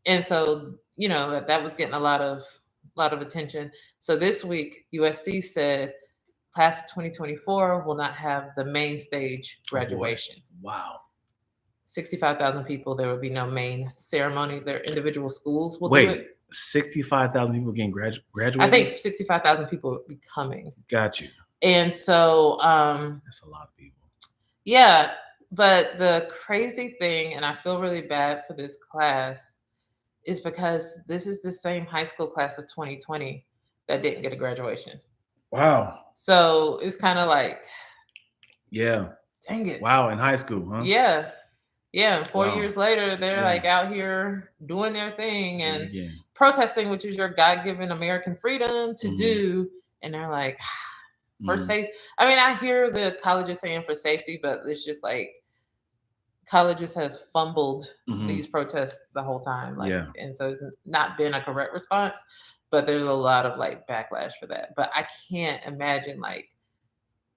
and so that was getting a lot of attention. So this week USC said class of 2024 will not have the main stage graduation. Wow. 65,000 people. There will be no main ceremony. Their individual schools will do it. 65,000 people getting graduated? I think 65,000 people will be coming. Got you. And so that's a lot of people. Yeah, but the crazy thing, and I feel really bad for this class, is because this is the same high school class of 2020 that didn't get a graduation. Wow. So it's kind of like, yeah. Dang it. Wow, in high school, huh? Yeah. Yeah, and 4 years later, they're like out here doing their thing and protesting, which is your God-given American freedom to do. And they're like, for safety. I mean, I hear the colleges saying for safety, but it's just like colleges has fumbled these protests the whole time. And so it's not been a correct response, but there's a lot of like backlash for that. But I can't imagine like,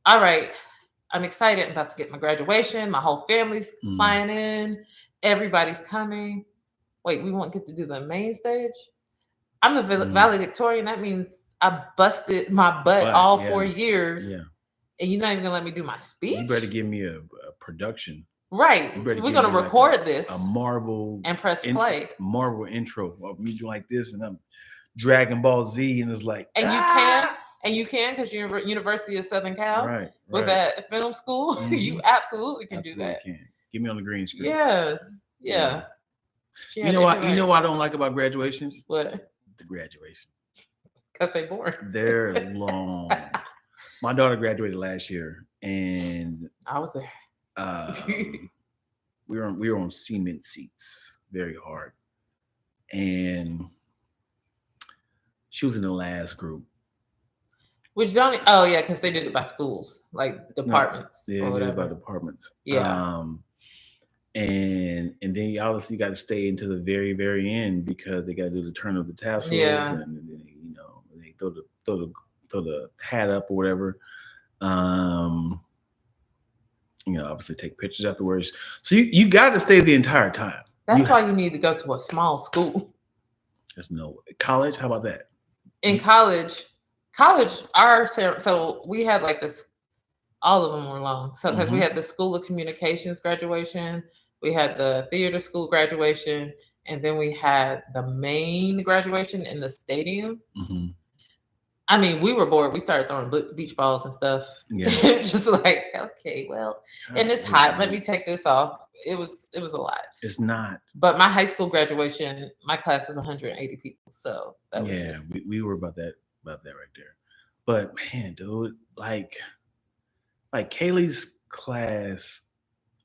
all right, I'm excited. I'm about to get my graduation. My whole family's flying in. Everybody's coming. Wait, we won't get to do the main stage? I'm the valedictorian. That means I busted my butt all 4 years. Yeah. And you're not even going to let me do my speech? You better give me a production. Right. We're going to record this. A Marvel. And press play. Marvel intro of me doing like this. And I'm Dragon Ball Z. And it's like. And you can because you're University of Southern Cal. Right. With that film school, you absolutely can do that. Get me on the green screen. Yeah. You know what I don't like about graduations? What? The graduation. Because they're boring. They're long. My daughter graduated last year, and I was there. we were on cement seats, very hard, and she was in the last group. Which don't? Oh yeah, because they did it by schools, like departments. Yeah, they did it by departments. Yeah. and then you obviously got to stay into the very very end because they got to do the turn of the tassels, Yeah. and then they throw the hat up or whatever. Um, obviously take pictures afterwards. So you got to stay the entire time. That's why you need to go to a small school. There's no college. How about that? In college, so we had like this. All of them were long. So because we had the School of Communications graduation, we had the theater school graduation, and then we had the main graduation in the stadium. Mm-hmm. I mean, we were bored. We started throwing beach balls and stuff. Yeah. Just like, okay, well, and it's hot. Let me take this off. It was a lot. It's not. But my high school graduation, my class was 180 people. So that was we were about that right there. But man, dude, like Kaylee's class,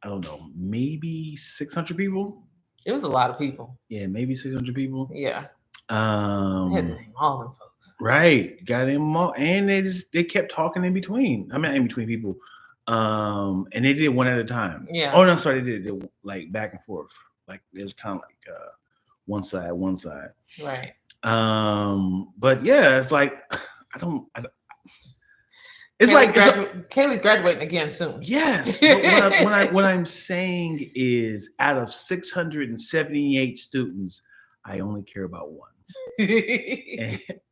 I don't know, maybe 600 people. It was a lot of people. Yeah, maybe 600 people. Yeah. I had to name all them folks. Right, got them all, and they kept talking in between. I mean, in between people, and they did one at a time. Yeah. Oh no, sorry, they did like back and forth. Like it was kind of like one side. Right. But yeah, it's like I don't. It's Kaylee's graduating again soon. Yes. What I'm saying is, out of 678 students, I only care about one.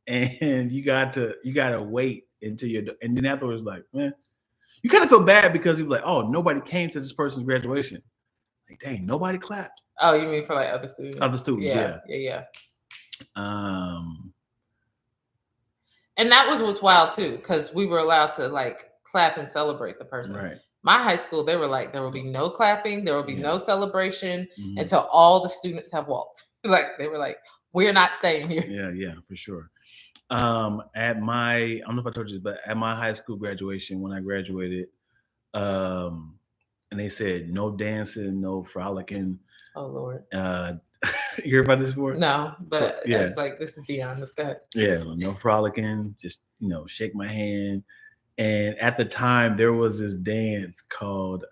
and you gotta wait until and then afterwards, like, man, you kind of feel bad because you're like, oh, nobody came to this person's graduation. Like, dang, nobody clapped. Oh, you mean for like other students? Other students, yeah. And that was what's wild too, because we were allowed to like clap and celebrate the person. Right. My high school, they were like, there will be no clapping, there will be no celebration until all the students have walked. Like they were like, we're not staying here. Yeah, for sure. At my, I don't know if I told you this, but at my high school graduation, when I graduated, and they said no dancing, no frolicking. Oh Lord. You heard about this before? No, but so, I was like, this is Dion. Let's go ahead. Yeah, no frolicking, just shake my hand. And at the time, there was this dance called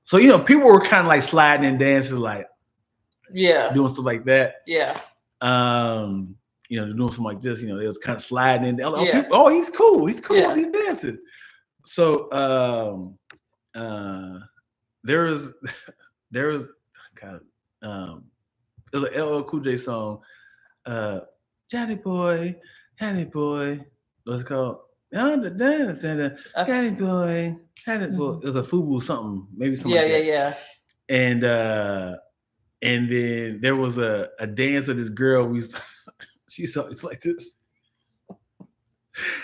so people were kind of like sliding and dancing, like doing stuff like that. Yeah. Doing something like this. It was kind of sliding in. Oh, he's cool. He's dancing. So there was kind of it was an LL Cool J song, Johnny Boy, what's it called? On the dance center, Johnny Boy, It was a FUBU something, maybe something like that. Yeah. And then there was a dance of this girl. She's always like this.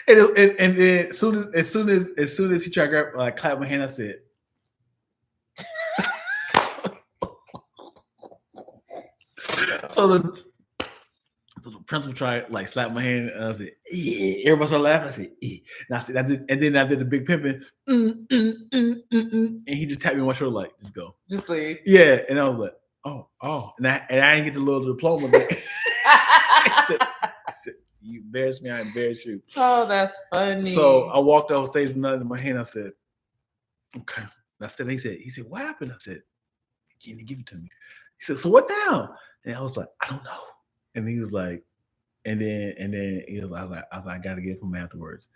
And then as soon as he tried to clap my hand, I said, So the principal tried like slap my hand, and I said, "Yeah." Everybody started laughing. I said, "Yeah." And I said, and then I did the big pimping, and he just tapped me on my shoulder like, "Just go, just leave." Yeah, and I was like, "Oh," and I didn't get the little diploma. I said, "You embarrass me, I embarrass you." Oh, that's funny. So I walked off stage with nothing in my hand. I said, "Okay." And I said, he said, "What happened?" I said, "You didn't give it to me." He said, "So what now?" And I was like, "I don't know." And he was like, and then he was like, I was like, I gotta get from him afterwards.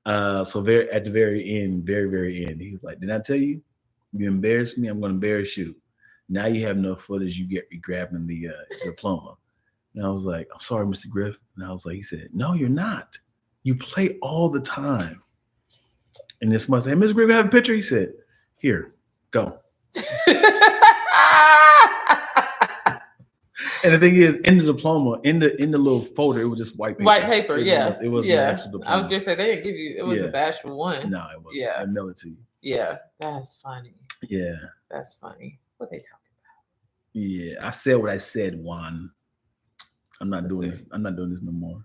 So at the very end, very end, he was like, "Did I tell you? You embarrassed me, I'm gonna embarrass you. Now you have no footage, you grabbing the diploma." And I was like, "I'm sorry, Mr. Griff." And I was like, he said, "No, you're not. You play all the time." And this must say, "Hey, Mr. Griff, have a picture?" He said, "Here, go." And the thing is, in the diploma, in the little folder, it was just white paper. White paper, It was an actual diploma. I was gonna say they didn't give you. It was a bashful one. No, it wasn't. Yeah, I mailed it to you. Yeah, that's funny. Yeah, that's funny. What they talking about? Yeah, I said what I said, Juan. I'm not doing this. I'm not doing this no more.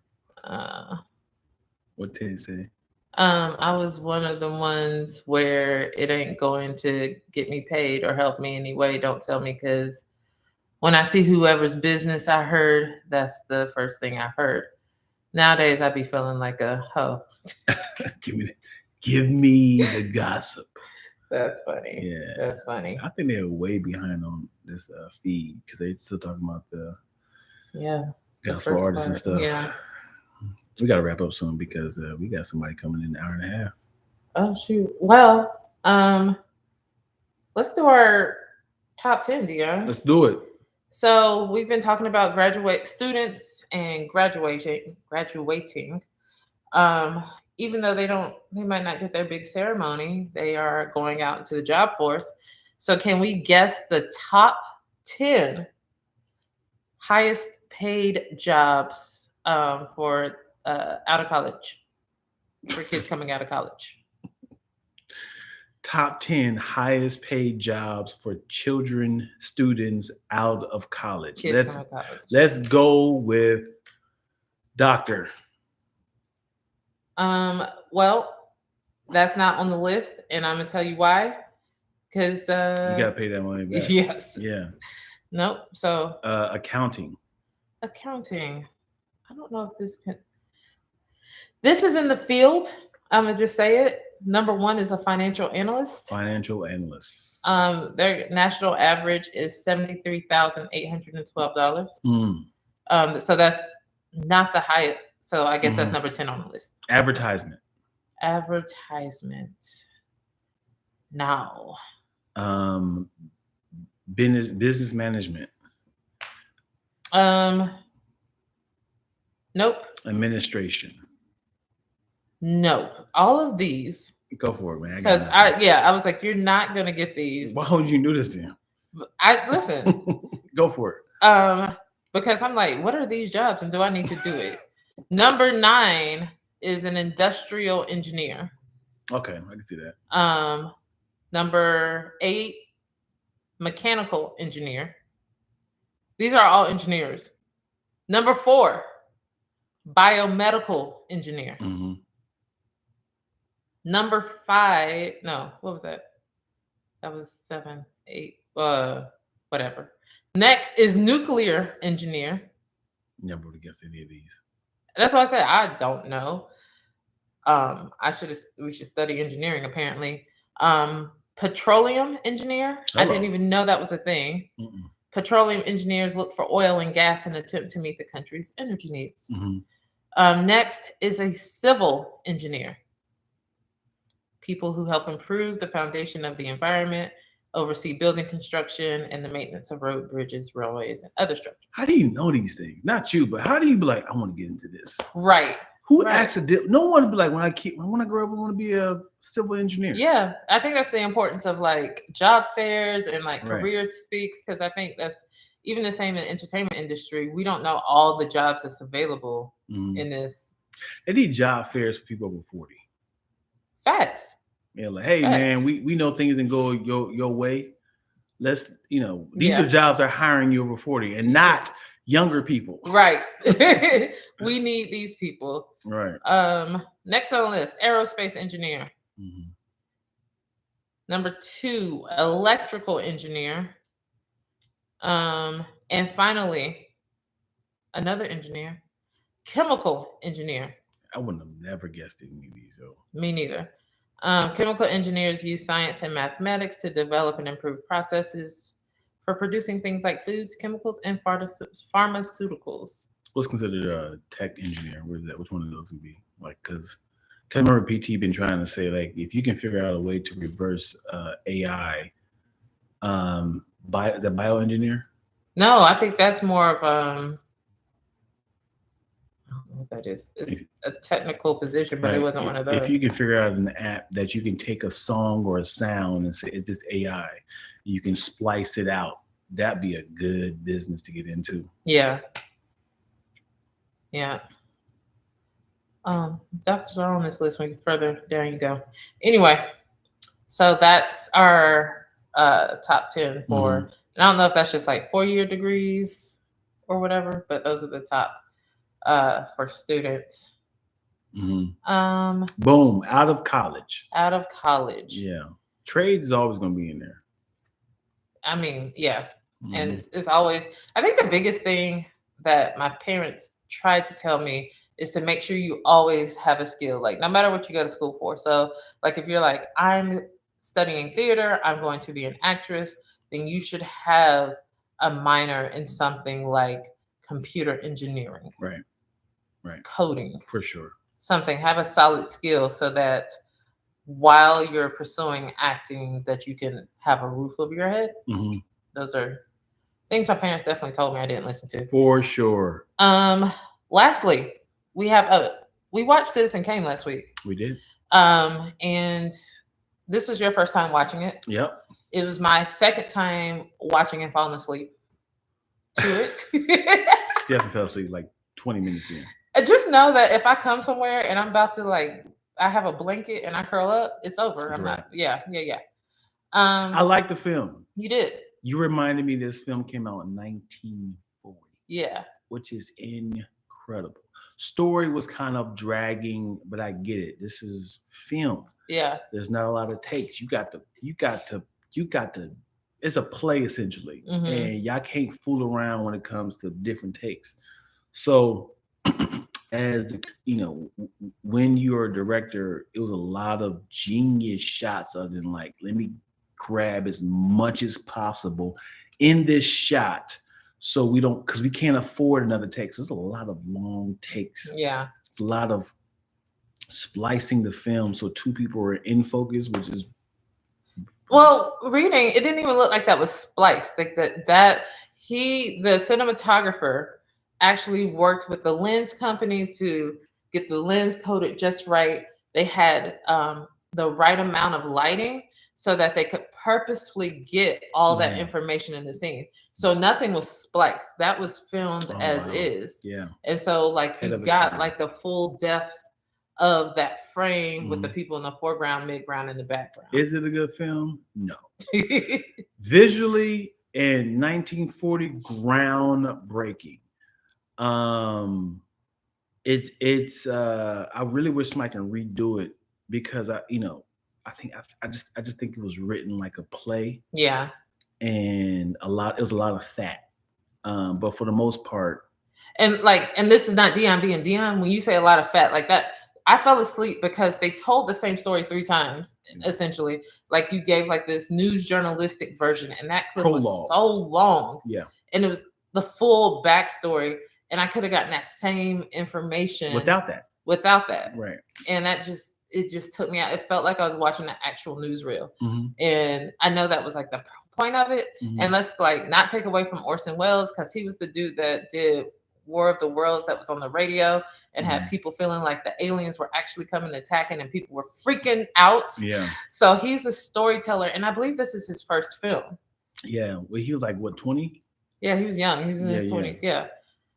What did it say? I was one of the ones where it ain't going to get me paid or help me anyway. Don't tell me, because when I see whoever's business I heard, that's the first thing I heard. Nowadays, I be feeling like a hoe. Give me the gossip. That's funny. Yeah, that's funny. I think they're way behind on this feed because they're still talking about the gospel artists and stuff. Yeah. We got to wrap up soon because we got somebody coming in an hour and a half. Oh shoot. Well, let's do our top 10, Dion. Let's do it. So we've been talking about graduate students and graduating. Even though they might not get their big ceremony, they are going out into the job force. So can we guess the top 10 highest paid jobs for out of college, for kids coming out of college? Top 10 highest paid jobs for students out of college. Let's go with doctor. Well, that's not on the list, and I'm gonna tell you why. Because you gotta pay that money back. Yes. Yeah. Nope. So accounting. I don't know if this is in the field. I'm gonna just say it. Number one is a financial analyst. Their national average is $73,812. So that's not the highest. So I guess that's number 10 on the list. Advertisement. No. Business management. Nope. Administration. Nope. All of these. Go for it, man. Because I was like, you're not gonna get these. Why would you do this then? Listen. Go for it. Because I'm like, what are these jobs, and do I need to do it? Number 9 is an industrial engineer. Okay, I can see that. Number 8, mechanical engineer. These are all engineers. Number 4, biomedical engineer. Number 5, no, what was that? That was 7, 8, whatever. Next is nuclear engineer. Never would have guessed any of these. That's why I said I don't know. We should study engineering apparently. Petroleum engineer. Hello. I didn't even know that was a thing. Petroleum engineers look for oil and gas and attempt to meet the country's energy needs. Next is a civil engineer. People who help improve the foundation of the environment, oversee building construction and the maintenance of road, bridges, railways, and other structures. How do you know these things? Not you, but how do you be like, I want to get into this? Right. Who accidentally? No one would be like, when I grow up, I want to be a civil engineer. Yeah, I think that's the importance of like job fairs and like career speaks, because I think that's even the same in the entertainment industry. We don't know all the jobs that's available in this. They need job fairs for people over 40. Facts. Yeah, like, hey man, we know things didn't go your way. Let's, these are jobs that are hiring you over 40 and not younger people. Right. We need these people. Right. Next on the list, aerospace engineer. Number 2, electrical engineer. And finally, another engineer, chemical engineer. I wouldn't have never guessed any of these though. Me neither. Chemical engineers use science and mathematics to develop and improve processes for producing things like foods, chemicals, and pharmaceuticals. What's considered a tech engineer? Where is that? Which one of those would be? Like, because I remember PT been trying to say, like, if you can figure out a way to reverse AI, the bioengineer? No, I think that's more of I don't know what that is. It's a technical position, but it wasn't one of those. If you can figure out an app that you can take a song or a sound and say it's just AI, you can splice it out. That'd be a good business to get into. Yeah. Doctors are on this list. When you further down you go. Anyway, so that's our top 10 for. And I don't know if that's just like 4-year degrees or whatever, but those are the top for students. Boom, out of college. Yeah, trades is always going to be in there. I mean, yeah. And it's always, I think the biggest thing that my parents tried to tell me is to make sure you always have a skill, like no matter what you go to school for. So like if you're like, I'm studying theater, I'm going to be an actress, then you should have a minor in something like computer engineering, right, coding, for sure. something. Have a solid skill so that while you're pursuing acting, that you can have a roof over your head. Mm-hmm. Those are things my parents definitely told me I didn't listen to. For sure. Lastly, we watched Citizen Kane last week. We did. And this was your first time watching it. Yep. It was my second time watching and falling asleep to it. Definitely fell asleep like 20 minutes in. I just know that if I come somewhere and I'm about to I have a blanket and I curl up, it's over. I'm right. not. Yeah. I like the film. You did. You reminded me this film came out in 1940. Yeah. Which is incredible. Story was kind of dragging, but I get it. This is film. Yeah. There's not a lot of takes. You got to. It's a play essentially, and y'all can't fool around when it comes to different takes. So, when you're a director, it was a lot of genius shots, as in like, let me grab as much as possible in this shot, so because we can't afford another take. So there's a lot of long takes. Yeah. A lot of splicing the film so two people are in focus, which is. Well, reading, it didn't even look like that was spliced. Like the cinematographer actually worked with the lens company to get the lens coded just right. They had the right amount of lighting so that they could purposefully get all that information in the scene. So nothing was spliced. That was filmed as is. Yeah. And so you got like the full depth of that frame with the people in the foreground, midground, and the background. Is it a good film? No. Visually, in 1940, groundbreaking. It's I really wish somebody can redo it, because I just think it was written like a play. Yeah. And it was a lot of fat. But for the most part. And this is not Dion being Dion. When you say a lot of fat like that, I fell asleep because they told the same story 3 times, essentially. Like, you gave this news journalistic version, and that clip was so long. Yeah. And it was the full backstory, and I could have gotten that same information without that. Right. And it just took me out. It felt like I was watching an actual newsreel. And I know that was the point of it. And let's not take away from Orson Welles, because he was the dude that did War of the Worlds, that was on the radio and had people feeling like the aliens were actually coming attacking, and people were freaking out. Yeah. So he's a storyteller, and I believe this is his first film. Yeah. Well, he was 20? Yeah, he was young. He was in his 20s. Yeah.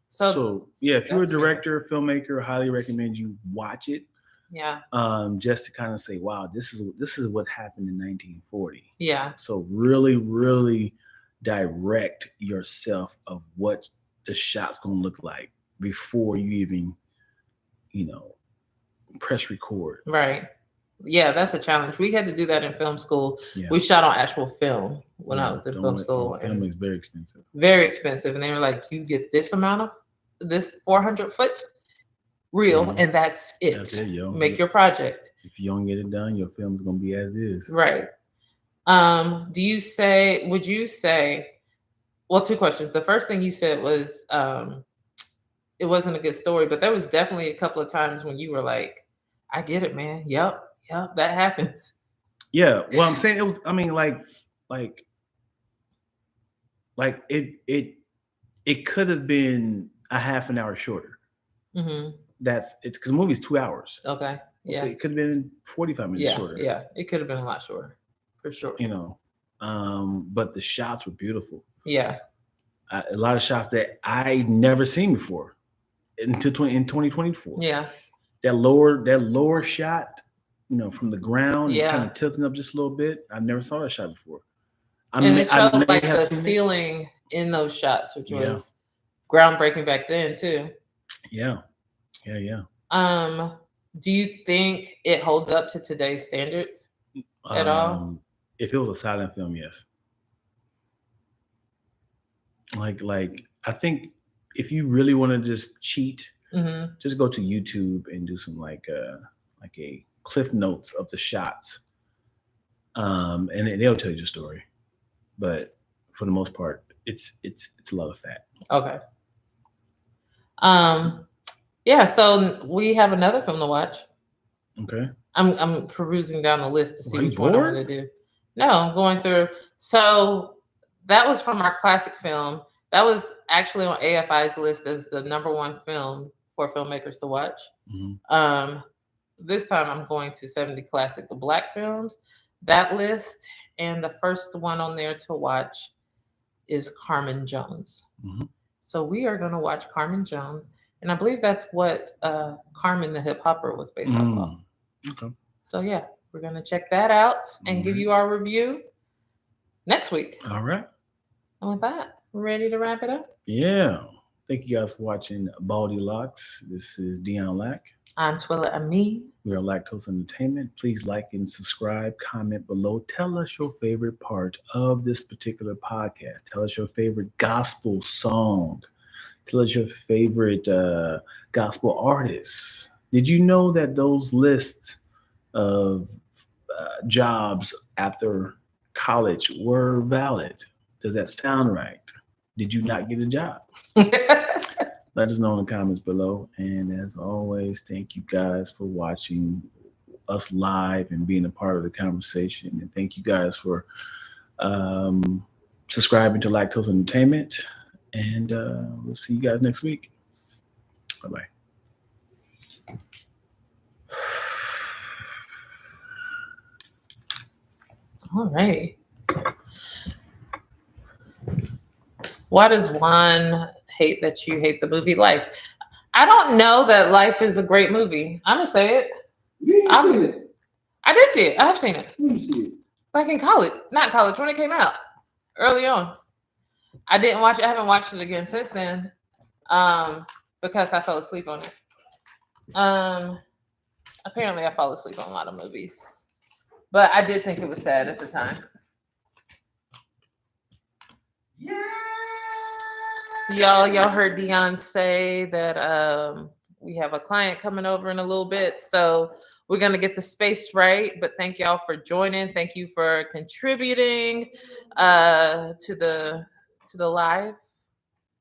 So yeah, if you're a director, filmmaker, I highly recommend you watch it. Yeah. Just to kind of say, wow, this is what happened in 1940. Yeah. So really, really direct yourself of what the shot's gonna look like before you even, press record. Right. Yeah, that's a challenge. We had to do that in film school. Yeah. We shot on actual film when I was in film school. Film is very expensive. Very expensive. And they were like, you get this amount of this 400 foot reel, and that's it. That's it, yo. Make your project. If you don't get it done, your film's gonna be as is. Right. Would you say, well, 2 questions. The first thing you said was it wasn't a good story, but there was definitely a couple of times when you were like, I get it, man. Yep, that happens. Yeah. Well, I'm saying it was, it could have been a half an hour shorter. It's because the movie's 2 hours. Okay. Yeah. So it could have been 45 minutes shorter. Yeah. It could have been a lot shorter, for sure. But the shots were beautiful. Yeah. A lot of shots that I never seen before in 2024. Yeah. That lower shot, from the ground, yeah, kind of tilting up just a little bit. I never saw that shot before. It showed the ceiling in those shots, which was groundbreaking back then too. Yeah. Do you think it holds up to today's standards at all? If it was a silent film, yes. I think if you really want to just cheat, just go to YouTube and do some a cliff notes of the shots. and they'll tell you the story, but for the most part, it's a lot of fat. Okay. Yeah. So we have another film to watch. Okay. I'm perusing down the list to see Are you which one I'm bored? going to do. No, I'm going through. So that was from our classic film. That was actually on AFI's list as the #1 film for filmmakers to watch. This time I'm going to 70 classic Black films. That list, and the first one on there to watch is Carmen Jones. So we are going to watch Carmen Jones, and I believe that's what Carmen the Hip Hopper was based off of. Okay. So yeah, we're going to check that out and give you our review next week. All right. And with that, we're ready to wrap it up. Yeah. Thank you guys for watching Baldie Locks. This is Dion Lack. I'm Twilla Amin. We are Lacktoast Entertainment. Please like and subscribe, comment below. Tell us your favorite part of this particular podcast. Tell us your favorite gospel song. Tell us your favorite gospel artists. Did you know that those lists of jobs after college were valid? Does that sound right? Did you not get a job? Let us know in the comments below. And as always, thank you guys for watching us live and being a part of the conversation. And thank you guys for subscribing to Lacktoast Entertainment. And we'll see you guys next week. Bye-bye. All right. Why does one hate that you hate the movie Life? I don't know that Life is a great movie. I'm gonna say it. You ain't seen it. I did see it. I have seen it. When you see it? Like in college, not college, when it came out, early on. I didn't watch it. I haven't watched it again since then, because I fell asleep on it. Apparently, I fall asleep on a lot of movies, but I did think it was sad at the time. Yeah. Y'all heard Dion say that we have a client coming over in a little bit, so we're gonna get the space right. But thank y'all for joining. Thank you for contributing to the live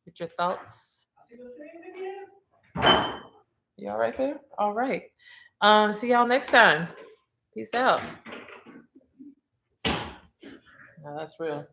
with your thoughts. You all right there? All right. See y'all next time. Peace out. No, that's real.